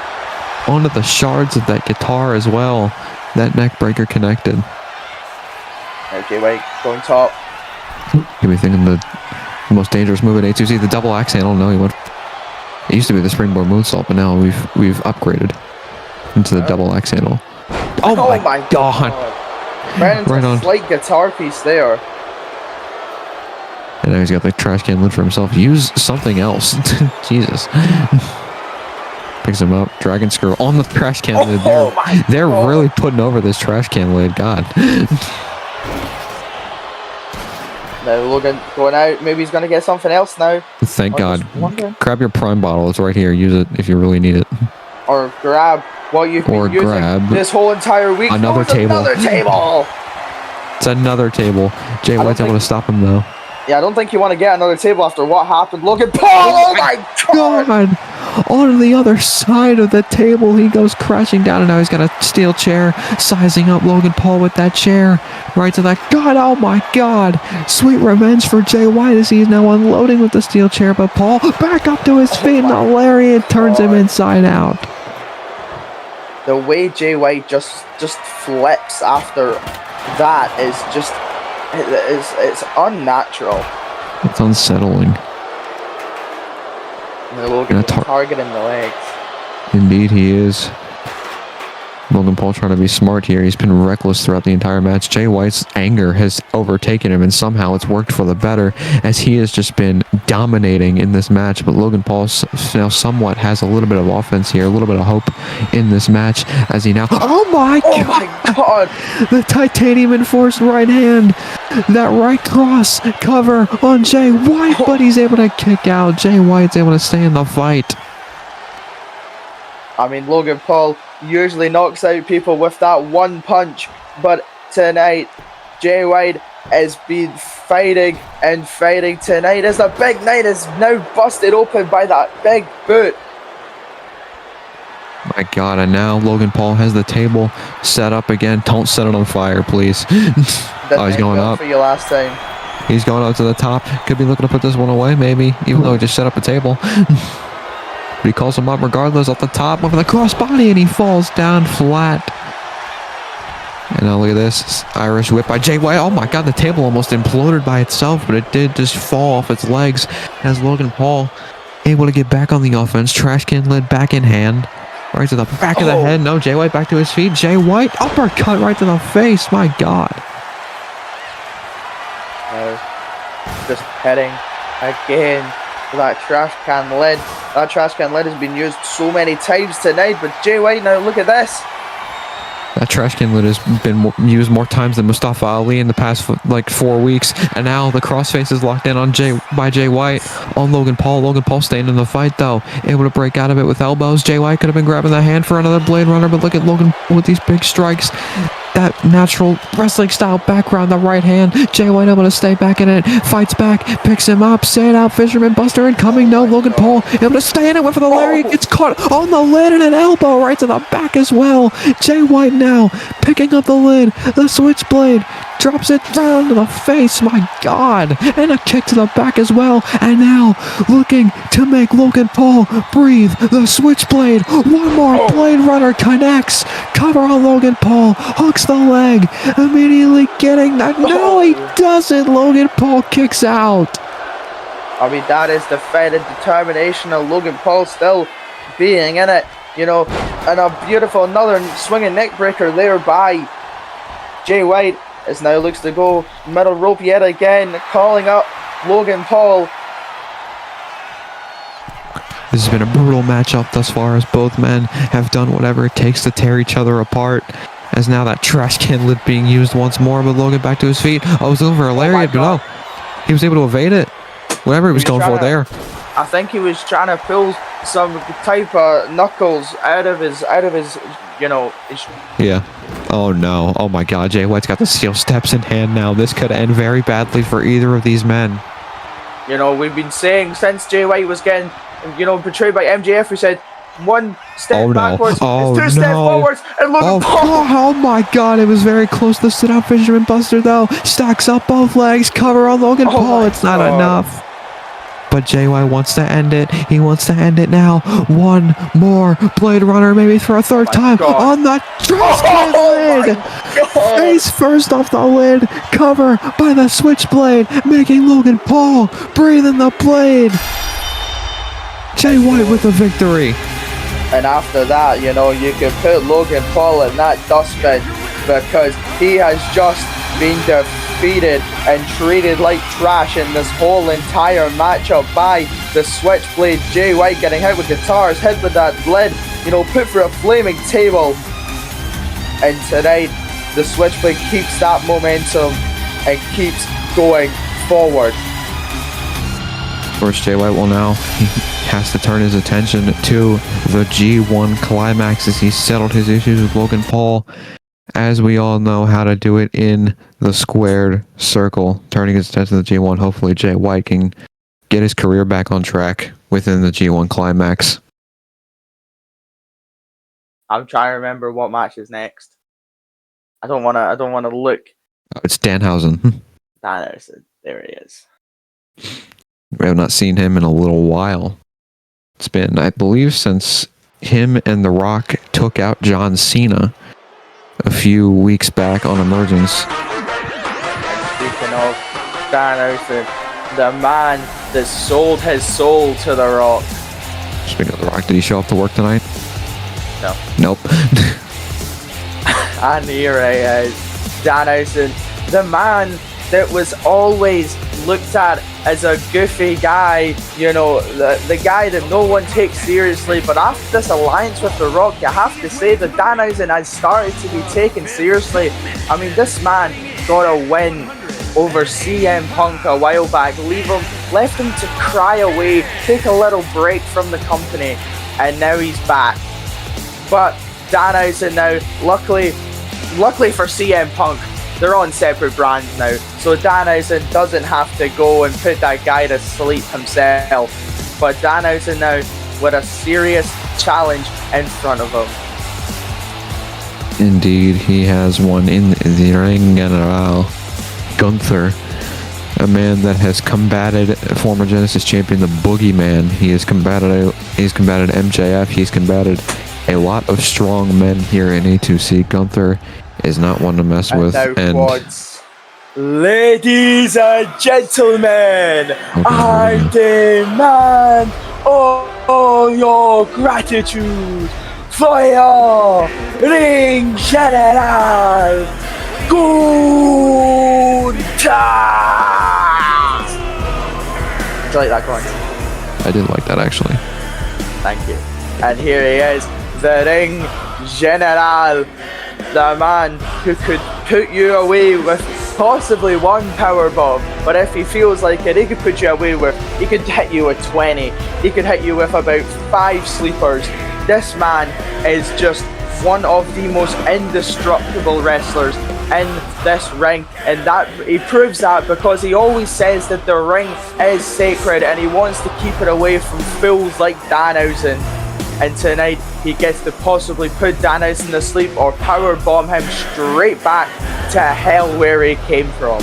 onto the shards of that guitar as well. That neck breaker connected. Now Jay White going top. You'll be thinking the most dangerous move at A2C, the double axe handle. No, he went. It used to be the springboard moonsault, but now we've upgraded into the double axe handle. Oh my god! Right on. Slight guitar piece there. And now he's got the trash can lid for himself. Use something else. Jesus. Picks him up. Dragon screw on the trash can lid. They're really putting over this trash can lid. God. Now Logan going out. Maybe he's going to get something else now. Thank God. Grab your prime bottle. It's right here. Use it if you really need it. Or grab what you've been using this whole entire week. Another table. Another table. It's another table. Jay White's able to stop him, though. Yeah, I don't think you want to get another table after what happened. Logan Paul, oh my god! On the other side of the table, he goes crashing down, and now he's got a steel chair, sizing up Logan Paul with that chair. Right to that. God, oh my god! Sweet revenge for Jay White as he is now unloading with the steel chair, but Paul back up to his feet, and the lariat turns him inside out. The way Jay White just flips after that is just... It's unnatural. It's unsettling. Logan targeting the legs. Indeed, he is. Logan Paul trying to be smart here. He's been reckless throughout the entire match. Jay White's anger has overtaken him, and somehow it's worked for the better as he has just been dominating in this match. But Logan Paul now somewhat has a little bit of offense here, a little bit of hope in this match as he now... Oh my god! The titanium enforced right hand. That right cross cover on Jay White, but he's able to kick out. Jay White's able to stay in the fight. I mean, Logan Paul usually knocks out people with that one punch, but tonight Jay White has been fighting and fighting. Tonight as the big night is now busted open by that big boot. My god, and now Logan Paul has the table set up again. Don't set it on fire, please. Oh, he's going up. For you last time. He's going up to the top. Could be looking to put this one away, maybe, even though he just set up a table. But he calls him up regardless off the top with the crossbody, and he falls down flat. And now look at this. Irish whip by Jay White. Oh my god, the table almost imploded by itself, but it did just fall off its legs as Logan Paul able to get back on the offense. Trash can lid back in hand. Right to the back of the head. No, Jay White back to his feet. Jay White uppercut right to the face. My god. Just heading again that trash can lid. That trash can lid has been used so many times tonight, but Jay White, now look at this. That trash can lid has been used more times than Mustafa Ali in the past like 4 weeks, and now the crossface is locked in on Jay White on Logan Paul. Logan Paul staying in the fight though, able to break out of it with elbows. Jay White could have been grabbing the hand for another Blade Runner, but look at Logan with these big strikes. That natural wrestling style background, the right hand. Jay White able to stay back in it, fights back, picks him up, staying out, Fisherman Buster incoming. No, Logan Paul able to stay in it, went for the lariat, gets caught on the lid and an elbow right to the back as well. Jay White now picking up the lid, the switchblade, drops it down to the face, my God, and a kick to the back as well. And now looking to make Logan Paul breathe, the switchblade, one more Blade Runner connects, cover on Logan Paul, hooks the leg, immediately getting that. No, he doesn't. Logan Paul kicks out. I mean, that is the fight and determination of Logan Paul still being in it, you know, and a beautiful another swinging neck breaker there by Jay White, as now looks to go middle rope yet again, calling up Logan Paul. This has been a brutal matchup thus far, as both men have done whatever it takes to tear each other apart. As now that trash can lid being used once more, but Logan back to his feet. Oh, it was over a lariat, but no, he was able to evade it. Whatever he was going for there. I think he was trying to pull some type of knuckles out of his, you know. Yeah. Oh no. Oh my God. Jay White's got the steel steps in hand now. This could end very badly for either of these men. You know, we've been saying since Jay White was getting, you know, betrayed by MJF, we said one step backwards, it's two steps forwards, and Logan Paul. Oh my God, it was very close. The sit-out Fisherman Buster though stacks up both legs, cover on Logan Paul. It's not enough. But Jay White wants to end it. He wants to end it now. One more Blade Runner, maybe for a third time on the trash can lid. Face first off the lid, cover by the switchblade, making Logan Paul breathe in the blade. Jay White with the victory. And after that, you know, you can put Logan Paul in that dustbin, because he has just been defeated and treated like trash in this whole entire matchup by the switchblade. Jay White getting hit with guitars, hit with that lid, you know, put for a flaming table. And tonight, the switchblade keeps that momentum and keeps going forward. Of course, Jay White will now has to turn his attention to the G1 climax as he settled his issues with Logan Paul, as we all know how to do it in the squared circle. Turning his attention to the G1, hopefully Jay White can get his career back on track within the G1 climax. I'm trying to remember what match is next. I don't wanna look. It's Danhausen. There he is. We have not seen him in a little while. It's been, I believe, since him and The Rock took out John Cena a few weeks back on Emergence. And speaking of Danhausen, the man that sold his soul to The Rock. Speaking of The Rock, did he show up to work tonight? No. Nope. And here he is, Danhausen, the man that was always looked at as a goofy guy, you know, the guy that no one takes seriously. But after this alliance with The Rock, you have to say that Danhausen has started to be taken seriously. I mean, this man got a win over CM Punk a while back, left him to cry away, take a little break from the company, and now he's back. But Danhausen now, luckily for CM Punk, they're on separate brands now, so Danhausen doesn't have to go and put that guy to sleep himself. But Danhausen now with a serious challenge in front of him. Indeed, he has one in the ring general. Gunther, a man that has combated former Genesis champion the Boogeyman. He has combated MJF. He's combated a lot of strong men here in A2C. Gunther is not one to mess with. Ladies and gentlemen, I demand all your gratitude for your ring general, Gunther. Do you like that, Corn? I did like that, actually. Thank you. And here he is, the ring general, the man who could put you away with possibly one power bomb, but if he feels like it, he could put you away with, he could hit you with 20, he could hit you with about 5 sleepers. This man is just one of the most indestructible wrestlers in this ring, and that he proves that because he always says that the ring is sacred and he wants to keep it away from fools like Danhausen. And tonight he gets to possibly put Danhausen to sleep or power bomb him straight back to hell where he came from.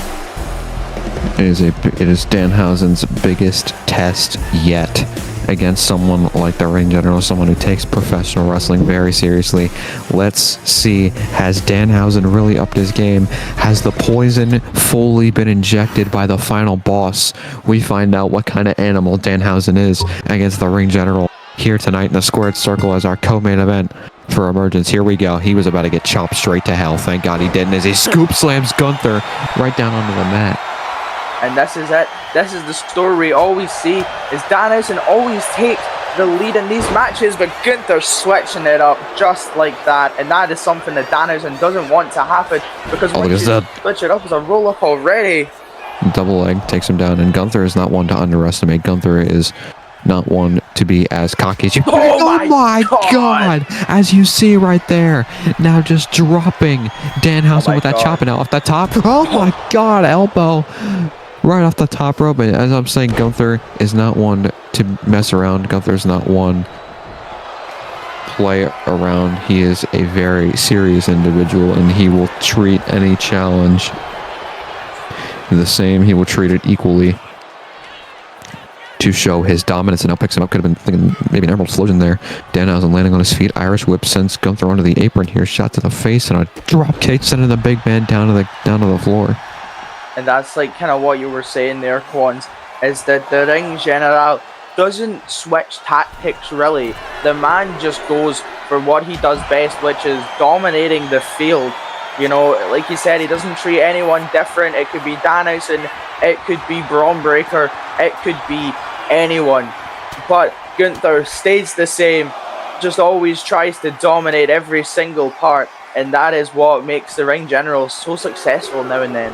It is Danhausen's biggest test yet against someone like the Ring General, someone who takes professional wrestling very seriously. Let's see, has Danhausen really upped his game? Has the poison fully been injected by the final boss? We find out what kind of animal Danhausen is against the Ring General here tonight in the squared circle as our co-main event for Emergence. Here we go. He was about to get chopped straight to hell. Thank God he didn't, as he scoop slams Gunther right down onto the mat. And this is it. This is the story we always see, is Danhausen always takes the lead in these matches, but Gunther's switching it up just like that. And that is something that Danhausen doesn't want to happen, because once you switch it up as a roll-up already. Double leg takes him down, and Gunther is not one to underestimate. Gunther is not one to be as cocky as you. Oh my God! As you see right there, now just dropping Danhausen with that chop, and now off the top. Oh my God, elbow right off the top rope. But as I'm saying, Gunther is not one to mess around. Gunther's not one play around. He is a very serious individual, and he will treat any challenge the same. He will treat it equally to show his dominance. And now picks him up. Could have been thinking maybe an Emerald Explosion there. Danhausen landing on his feet. Irish whip sends Gunther onto the apron here. Shot to the face and a drop kick, sending the big man down to the floor. And that's like kind of what you were saying there, Quans, is that the Ring General doesn't switch tactics really. The man just goes for what he does best, which is dominating the field. You know, like you said, he doesn't treat anyone different. It could be Danhausen, it could be Braun Breaker, it could be anyone. But Gunther stays the same, just always tries to dominate every single part. And that is what makes the Ring General so successful now and then.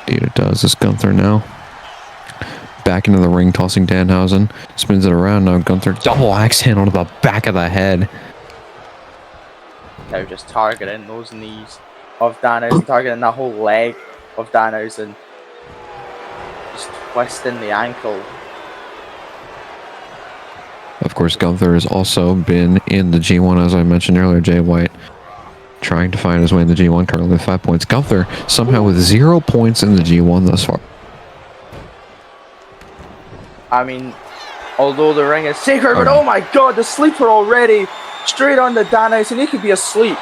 Indeed it does. It's Gunther now. Back into the ring, tossing Danhausen. Spins it around. Now Gunther double axe handle to the back of the head. Now just targeting those knees of Danhausen, targeting that whole leg of Danhausen. Just twisting the ankle. Of course, Gunther has also been in the G1, as I mentioned earlier, Jay White. Trying to find his way in the G1, currently with 5 points. Gunther somehow with 0 points in the G1 thus far. I mean, although the ring is sacred, but oh my God, the sleeper already. Straight on the Danhausen, he could be asleep.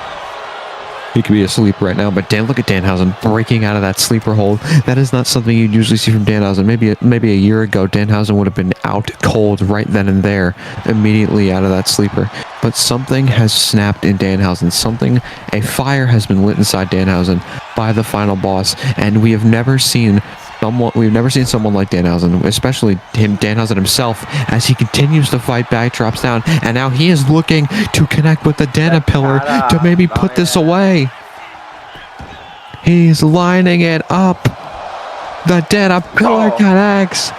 He could be asleep right now, but look at Danhausen breaking out of that sleeper hold. That is not something you'd usually see from Danhausen. Maybe a year ago, Danhausen would have been out cold right then and there, immediately out of that sleeper. But something has snapped in Danhausen. A fire has been lit inside Danhausen by the final boss, and we have never seen someone like Danhausen, especially Danhausen himself, as he continues to fight back, drops down, and now he is looking to connect with the Dana Pillar to maybe put this away. He's lining it up. The Dana Pillar connects.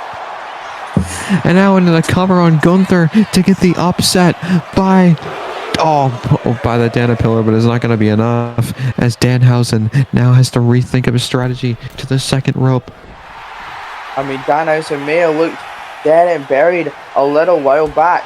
And now into the cover on Gunther to get the upset by the Dana Pillar, but it's not going to be enough, as Danhausen now has to rethink of his strategy to the second rope. I mean, Danhausen may have looked dead and buried a little while back,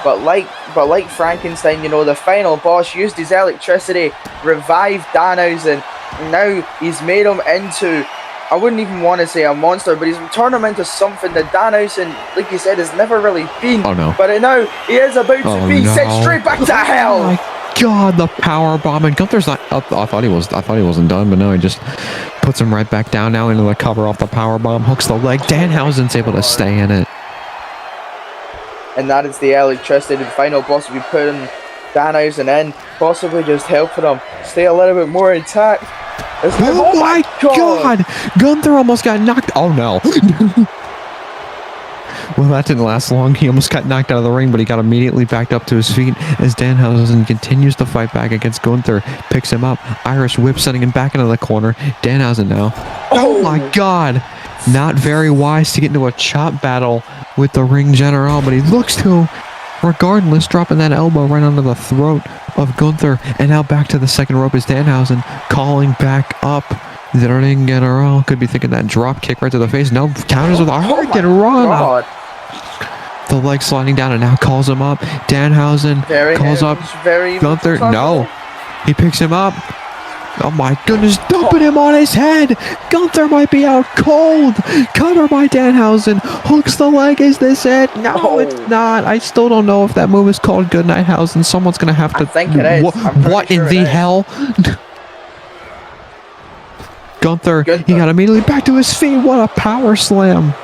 but like Frankenstein, the final boss used his electricity, revived Danhausen, and now he's made him into, I wouldn't even want to say a monster, but he's turned him into something that Danhausen, like you said, has never really been. Oh no. But now he is about to be sent straight back to hell. Oh my God, the power bomb, and Gunther's not up. I thought he wasn't done, but no, he just puts him right back down now into the cover off the power bomb, hooks the leg. Danhausen's able to stay in it. And that is the electricity. The final boss will be putting Danhausen in, possibly just helping him stay a little bit more intact. Oh my God! Gunther almost got knocked. Oh no. Well, that didn't last long. He almost got knocked out of the ring, but he got immediately backed up to his feet as Danhausen continues to fight back against Gunther. Picks him up. Irish whip, sending him back into the corner. Danhausen now. Oh my God! Not very wise to get into a chop battle with the ring general, but he looks to, regardless, dropping that elbow right under the throat of Gunther. And now back to the second rope is Danhausen calling back up. The ring general could be thinking that drop kick right to the face. No, counters with a hurricane run. The leg sliding down and now calls him up. Danhausen calls up Gunther. No, he picks him up. Oh my goodness, dumping him on his head. Gunther might be out cold. Cover by Danhausen. Hooks the leg. Is this it? No, it's not. I still don't know if that move is called Goodnighthausen. Someone's going to have to... I think it is. What in the hell? Gunther, he got immediately back to his feet. What a power slam.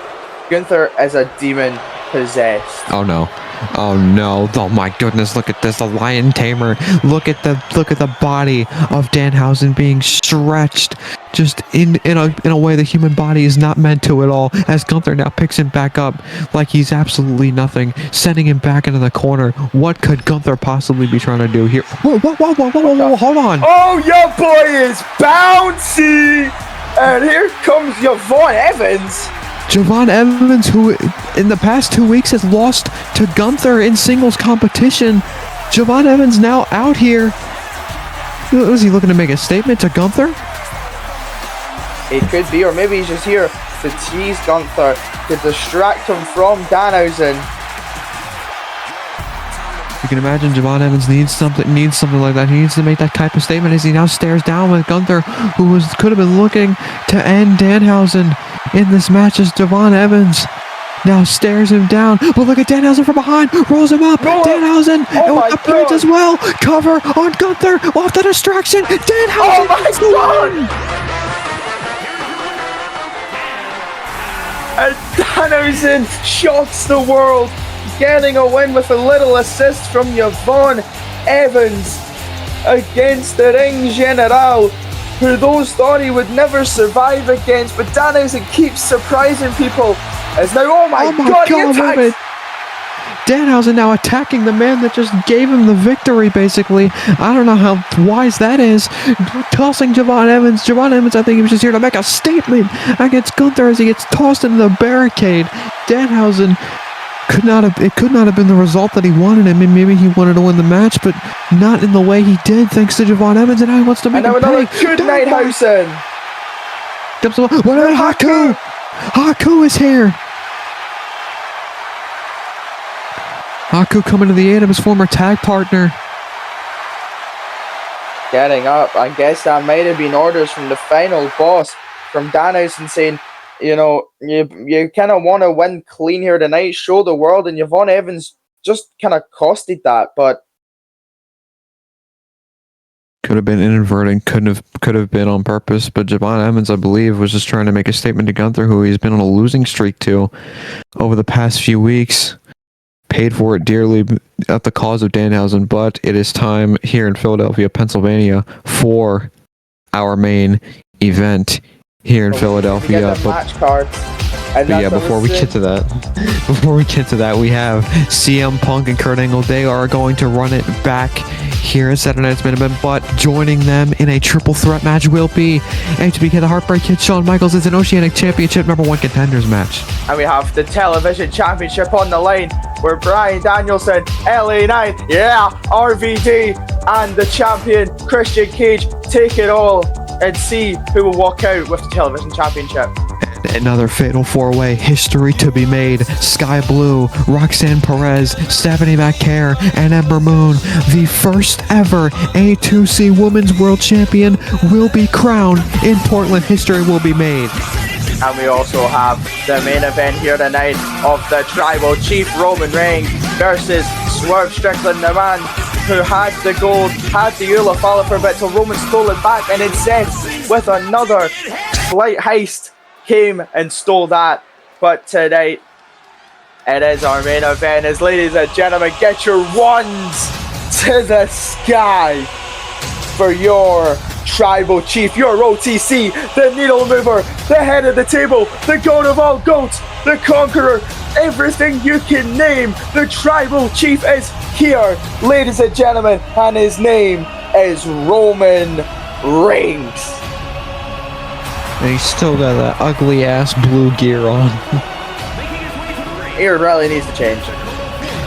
Gunther is a demon possessed. Oh no. Oh no. Oh my goodness, look at this. The lion tamer. Look at the body of Danhausen being stretched just in a way the human body is not meant to at all, as Gunther now picks him back up like he's absolutely nothing, sending him back into the corner. What could Gunther possibly be trying to do here? Whoa, hold on. Oh, your boy is bouncy! And here comes Javon Evans. Javon Evans, who in the past 2 weeks has lost to Gunther in singles competition. Javon Evans now out here. Was he looking to make a statement to Gunther? It could be, or maybe he's just here to tease Gunther, to distract him from Danhausen. You can imagine Javon Evans needs something like that. He needs to make that type of statement as he now stares down with Gunther, who could have been looking to end Danhausen in this match, as Javon Evans now stares him down. But look at Danhausen from behind, rolls him up. Danhausen, and with the bridge as well. Cover on Gunther, off the distraction. Danhausen, and Danhausen shocks the world, getting a win with a little assist from Javon Evans against the Ring General, who those thought he would never survive against. But Danhausen keeps surprising people. As now, oh my God, he attacks! Danhausen now attacking the man that just gave him the victory, basically. I don't know how wise that is. Tossing Javon Evans. Javon Evans, I think he was just here to make a statement against Gunther as he gets tossed into the barricade. Danhausen it could not have been the result that he wanted. I mean, maybe he wanted to win the match, but not in the way he did, thanks to Javon Evans, and now he wants to make a pay. Goodnighthausen. What about Haku? Haku is here. Haku coming to the aid of his former tag partner. Getting up. I guess that might have been orders from the final boss, from Danhausen, saying, you know, you kind of want to win clean here tonight, show the world, and Javon Evans just kind of costed that, but could have been inadvertent, could have been on purpose, but Javon Evans, I believe, was just trying to make a statement to Gunther, who he's been on a losing streak to over the past few weeks. Paid for it dearly at the cause of Danhausen, but it is time here in Philadelphia, Pennsylvania, for our main event here in Philadelphia. Before we get to that, we have CM Punk and Kurt Angle. They are going to run it back here at Saturday Night's Main Event, but joining them in a triple threat match will be HBK, the Heartbreak Kid, Shawn Michaels. It's an Oceanic Championship #1 contenders match. And we have the Television Championship on the line, where Bryan Danielson, LA Knight, RVD, and the champion Christian Cage take it all and see who will walk out with the Television Championship. Another fatal four-way, history to be made. Sky Blue, Roxanne Perez, Stephanie McCare, and Ember Moon. The first ever A2C Women's World Champion will be crowned in Portland. History will be made. And we also have the main event here tonight of the Tribal Chief, Roman Reigns versus Swerve Strickland, the man who had the gold, had the Ula Fala for a bit till Roman stole it back, and instead with another slight heist came and stole that. But tonight it is our main event, as ladies and gentlemen, get your ones to the sky for your Tribal Chief, your OTC, the needle mover, the head of the table, the goat of all goats, the conqueror, everything you can name. The tribal chief is here, ladies and gentlemen, and his name is Roman Reigns. And he's still got that ugly ass blue gear on. He really needs to change.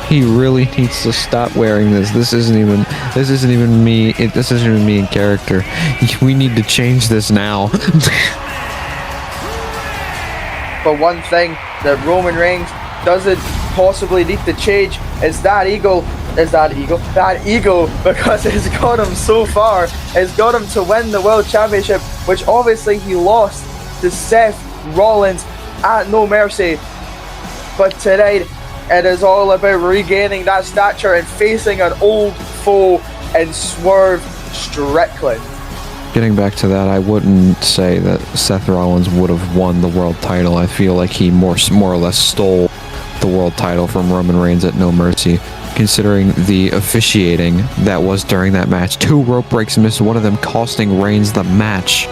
He really needs to stop wearing this. This isn't even me. This isn't even me in character. We need to change this now. But one thing that Roman Reigns doesn't possibly need to change is that ego, because it's got him so far. It's got him to win the World Championship, which obviously he lost to Seth Rollins at No Mercy. But tonight, it is all about regaining that stature and facing an old foe in Swerve Strickland. Getting back to that, I wouldn't say that Seth Rollins would have won the world title. I feel like he more or less stole the world title from Roman Reigns at No Mercy, considering the officiating that was during that match. 2 rope breaks missed, one of them costing Reigns the match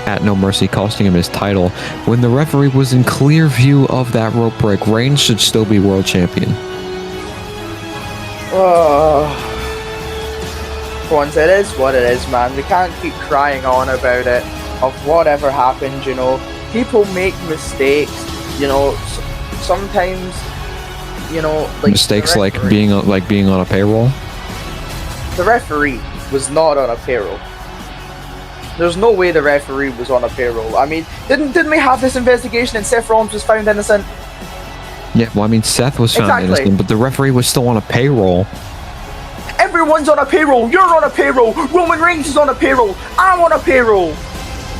at No Mercy, costing him his title. When the referee was in clear view of that rope break, Reigns should still be world champion. Once it is what it is, man. We can't keep crying on about it, of whatever happened, you know. People make mistakes, you know. Sometimes, you know, like mistakes like being on a payroll. The referee was not on a payroll. There's no way the referee was on a payroll. I mean, didn't we have this investigation and Seth Rollins was found innocent? Yeah, well, I mean, Seth was found innocent, but the referee was still on a payroll. Everyone's on a payroll. You're on a payroll. Roman Reigns is on a payroll. I'm on a payroll.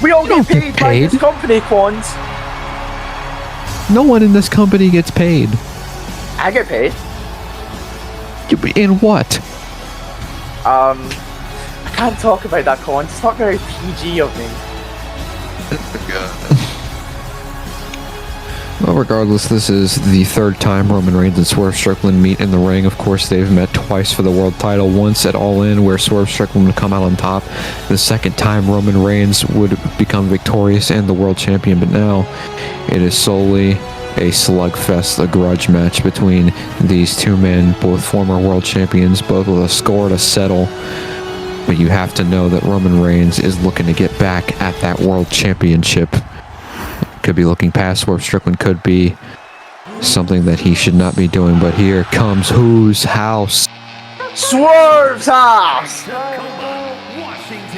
We all get paid by this company, Quans. No one in this company gets paid. I get paid. In what? I can't talk about that, Quans. It's not very PG of me. Well, regardless, this is the 3rd time Roman Reigns and Swerve Strickland meet in the ring. Of course, they've met twice for the world title. Once at All In, where Swerve Strickland would come out on top. The 2nd time Roman Reigns would become victorious and the world champion. But now, it is solely a slugfest, a grudge match between these 2 men, both former world champions, both with a score to settle. But you have to know that Roman Reigns is looking to get back at that world championship. Could be looking past Swerve Strickland, could be something that he should not be doing, but here comes whose house? Swerve's house!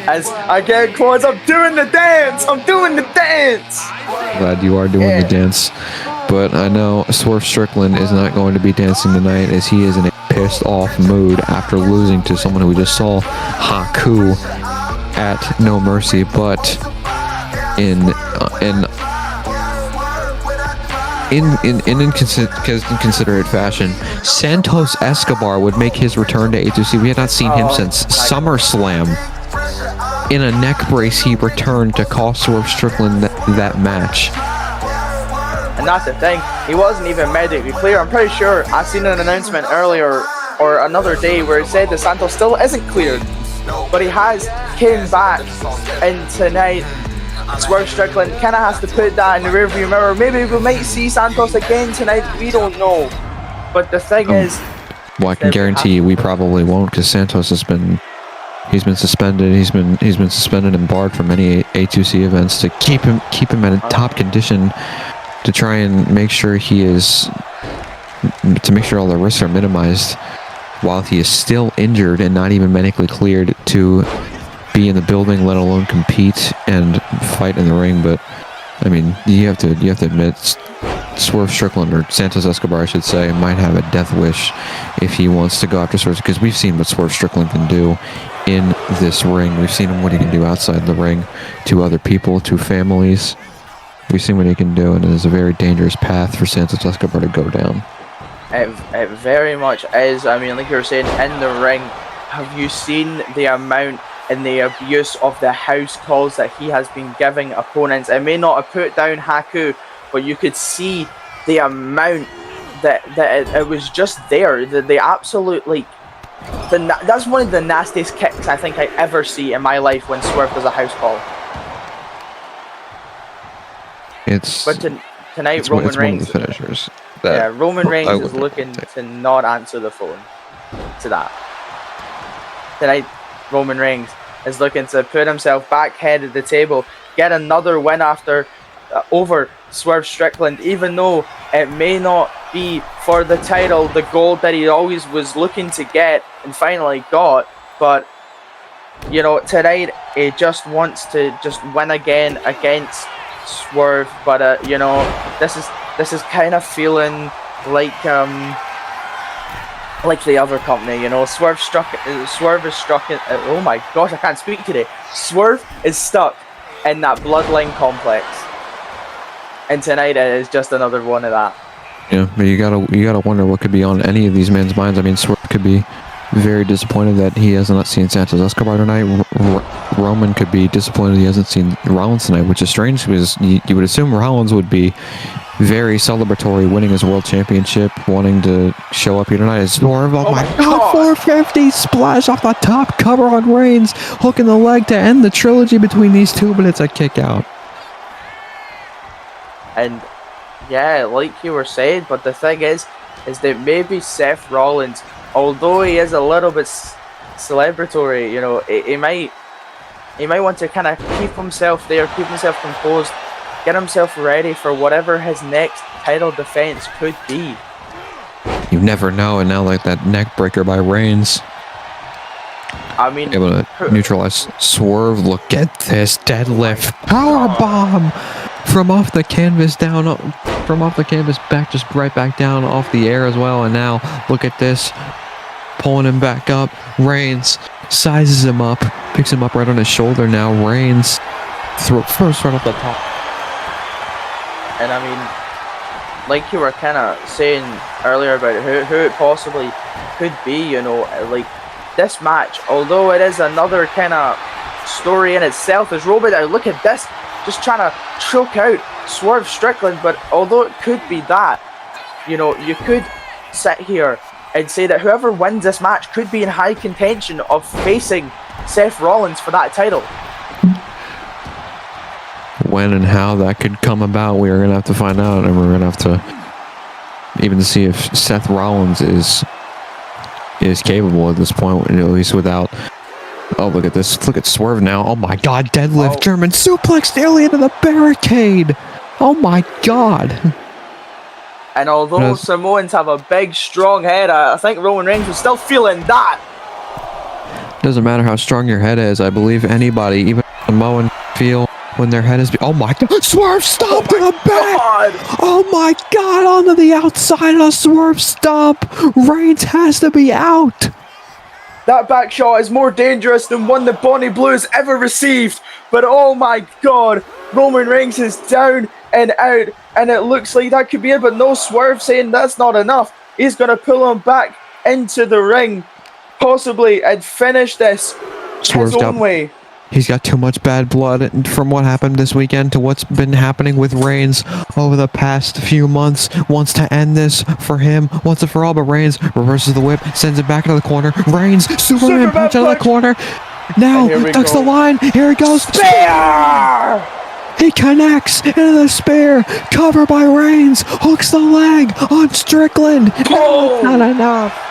As again, Quads, I'm doing the dance! I'm doing the dance! Glad you are doing the dance, but I know Swerve Strickland is not going to be dancing tonight, as he is in a pissed off mood after losing to someone who we just saw, Haku, at No Mercy. But in inconsiderate fashion, Santos Escobar would make his return to A2C. We had not seen him since SummerSlam. In a neck brace, he returned to cost Swerve Strickland that match. And that's the thing, he wasn't even medically clear. I'm pretty sure I've seen an announcement earlier or another day where it said that Santos still isn't cleared, but he has came back, and tonight Swerve Strickland kind of has to put that in the rearview mirror. Maybe we might see Santos again tonight, we don't know. But the thing is, well, I can guarantee you we probably won't, because Santos has been suspended. He's been suspended and barred from many A2C events to keep him in top condition, to try and make sure all the risks are minimized while he is still injured and not even medically cleared to be in the building, let alone compete and fight in the ring. But I mean, you have to admit, Swerve Strickland, or Santos Escobar I should say, might have a death wish if he wants to go after Swerve, because we've seen what Swerve Strickland can do in this ring. We've seen what he can do outside the ring to other people, to families. We've seen what he can do, and it is a very dangerous path for Santos Escobar to go down. It very much is. I mean, like you were saying, in the ring, have you seen the amount and the abuse of the house calls that he has been giving opponents? It may not have put down Haku, but you could see the amount that it was just there. The absolute, like, that's one of the nastiest kicks I think I ever see in my life when Swerve does a house call. But tonight, Roman Reigns. One of the finishers. Yeah, Roman I Reigns is wouldn't looking take. to not answer the phone to that. Tonight, Roman Reigns is looking to put himself back head of the table, get another win after over Swerve Strickland, even though it may not be for the title, the gold that he always was looking to get and finally got. But you know, tonight he just wants to just win again against Swerve. But you know, this is kind of feeling like the other company, you know. Swerve is struck in, oh my gosh, I can't speak today. Swerve is stuck in that bloodline complex, and tonight it is just another one of that. Yeah, but you gotta wonder what could be on any of these men's minds. I mean, Swerve could be very disappointed that he has not seen Santos Escobar tonight. Roman could be disappointed he hasn't seen Rollins tonight, which is strange because you would assume Rollins would be very celebratory, winning his world championship, wanting to show up here tonight. Swerve, oh my god, 450 splash off the top, cover on Reigns, hooking the leg to end the trilogy between these two, but it's a kick out. And yeah, like you were saying, but the thing is that maybe Seth Rollins, although he is a little bit celebratory, you know, he might want to kind of keep himself there, keep himself composed, get himself ready for whatever his next title defense could be. You never know, and now like that neck breaker by Reigns. I mean, Able to neutralize Swerve. Look at this deadlift power bomb from off the canvas down, from off the canvas back, just right back down off the air as well. And now look at this, pulling him back up. Reigns sizes him up, picks him up right on his shoulder. Now Reigns first right off the top. And I mean, like you were kind of saying earlier about who it possibly could be, you know, like this match, although it is another kind of story in itself, is Roman, look at this, just trying to choke out Swerve Strickland. But although it could be that, you know, you could sit here and say that whoever wins this match could be in high contention of facing Seth Rollins for that title. When and how that could come about, we are going to have to find out, and we're going to have to even see if Seth Rollins is capable at this point, at least without. Oh, look at this! Look at Swerve now. Oh my God! Deadlift, German suplex nearly into the barricade. Oh my God! And although Samoans have a big, strong head, I think Roman Reigns was still feeling that. Doesn't matter how strong your head is. I believe anybody, even Samoan, feel when their head is. Oh my God! Swerve stomp to the back! Oh my God! Onto the outside of a Swerve stomp. Reigns has to be out. That back shot is more dangerous than one that Bonnie Blue's ever received. But oh my God, Roman Reigns is down and out, and it looks like that could be it. But no, Swerve saying that's not enough. He's gonna pull him back into the ring, possibly, and finish this his own way. He's got too much bad blood from what happened this weekend to what's been happening with Reigns over the past few months. Wants to end this for him once and for all, but Reigns reverses the whip, sends it back into the corner. Reigns, Superman punch out of the corner. Now, ducks the line. Here he goes. Spear! He connects into the spear. Cover by Reigns. Hooks the leg on Strickland. No, not enough.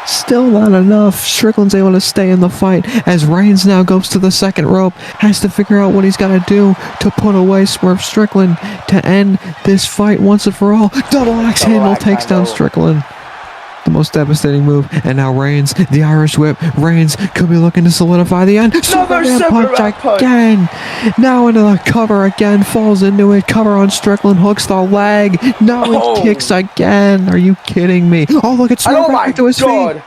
Still not enough. Strickland's able to stay in the fight as Reigns now goes to the second rope. Has to figure out what he's got to do to put away Swerve Strickland to end this fight once and for all. Double axe handle takes down Strickland. The most devastating move. And now Reigns, the Irish whip. Reigns could be looking to solidify the end. Superman punch again. Now into the cover again. Falls into it. Cover on Strickland. Hooks the leg. No, he kicks again. Are you kidding me? Oh, look at Swerve back to his feet.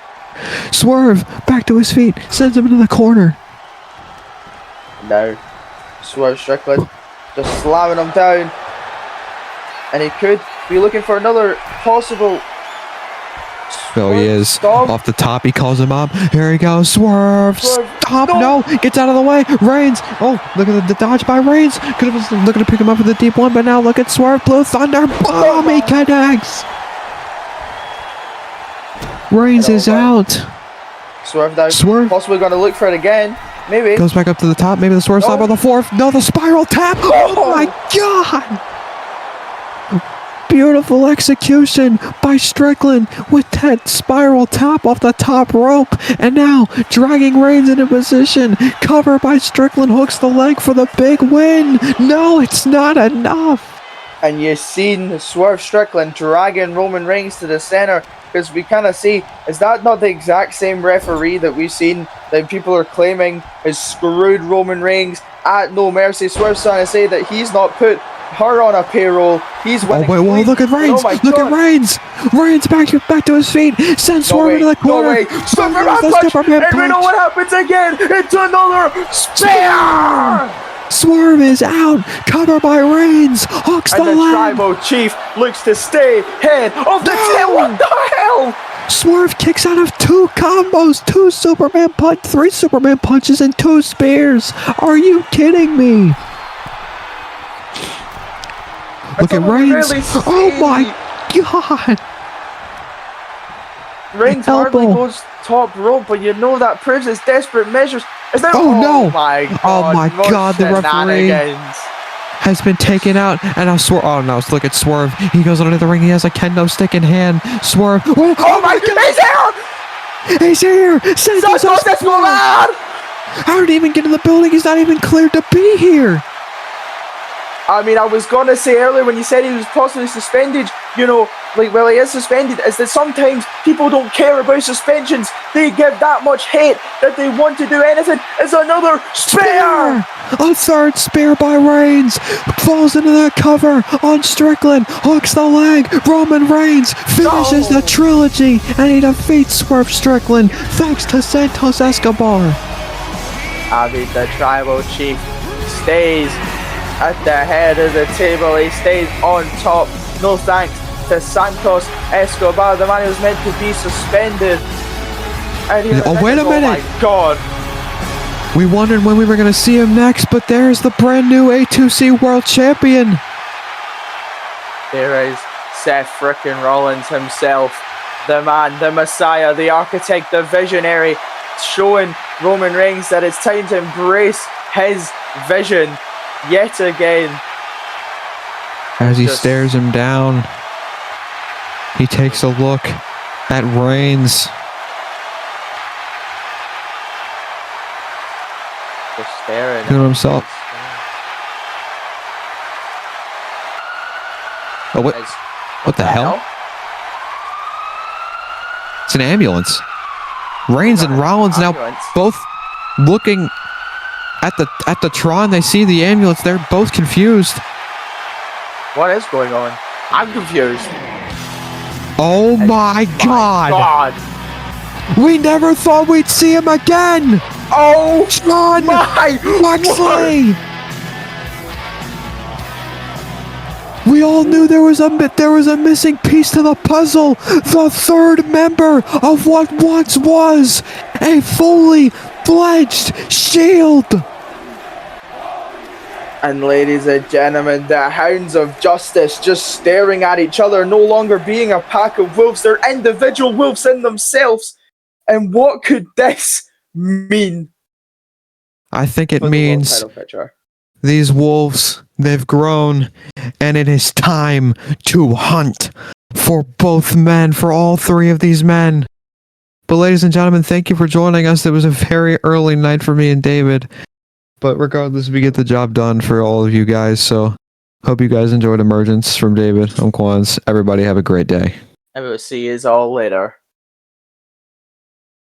Swerve back to his feet. Sends him into the corner. Now, Swerve Strickland just slamming him down. And he could be looking for another possible. Oh, he is. Stomp. Off the top, he calls him up. Here he goes. Swerve. Stop. No. Gets out of the way. Reigns. Oh, look at the dodge by Reigns. Could have been looking to pick him up with a deep one, but now look at Swerve. Blue Thunder. Boom. He connects. Reigns is out. Swerve now. Possibly going to look for it again. Maybe. Goes back up to the top. Maybe the Swerve stop on the fourth. No, the spiral tap. Oh my God. beautiful execution by Strickland with that spiral tap off the top rope. And now dragging Reigns into position. Cover by Strickland, hooks the leg for the big win. No, it's not enough. And you've seen Swerve Strickland dragging Roman Reigns to the center, because we kind of see, is that not the exact same referee that we've seen that people are claiming has screwed Roman Reigns at No Mercy? Swerve's trying to say that he's not put her on a payroll. He's winning. Oh, wait, well, look at Reigns. Look at Reigns. Reigns back to his feet. Sends Swerve into the corner. No way. Superman punch. And we know what happens again. Into another spear. Swerve is out. Cover by Reigns. Hooks the leg. And the Tribal Chief looks to stay head of the tail. What the hell? Swerve kicks out of 2 combos, 2 Superman punch, 3 Superman punches, and 2 spears. Are you kidding me? Look at Reigns. Oh my God. Reigns hardly goes top rope, but you know that proves his desperate measures. Is there? Oh no! My God, oh my God! The referee shenanigans. has been taken out, and now Swerve. Oh no! Look at Swerve. He goes under the ring. He has a kendo stick in hand. Swerve. Oh my God! He's here! Santos Escobar! How did he even get in the building? He's not even cleared to be here. I mean, I was going to say earlier when you said he was possibly suspended, you know, like, well, he is suspended, is that sometimes people don't care about suspensions. They give that much hate that they want to do anything. It's another spear! A 3rd spear by Reigns. Falls into that cover on Strickland. Hooks the leg. Roman Reigns finishes the trilogy, and he defeats Swerve Strickland thanks to Santos Escobar. I mean, the Tribal Chief stays at the head of the table. He stays on top. No thanks to Santos Escobar, the man who was meant to be suspended. Oh, wait a minute. Oh my God. We wondered when we were going to see him next, but there's the brand new A2C World Champion. There is Seth frickin' Rollins himself. The man, the Messiah, the architect, the visionary, showing Roman Reigns that it's time to embrace his vision. Yet again. As he stares him down, he takes a look at Reigns. Just staring to himself. Oh, what the hell? It's an ambulance. Reigns and Rollins now both looking at the Tron. They see the ambulance. They're both confused. What is going on? I'm confused. Oh my God. We never thought we'd see him again. Oh John my Moxley. We all knew there was a missing piece to the puzzle. The 3rd member of what once was a fully fledged Shield. And ladies and gentlemen, the Hounds of Justice just staring at each other, no longer being a pack of wolves. They're individual wolves in themselves. And what could this mean? I think it means these wolves, they've grown, and it is time to hunt for both men, for all 3 of these men. But ladies and gentlemen, thank you for joining us. It was a very early night for me and David. But regardless, we get the job done for all of you guys. So hope you guys enjoyed Emergence from David. I'm Quans. Everybody have a great day. And we'll see you all later.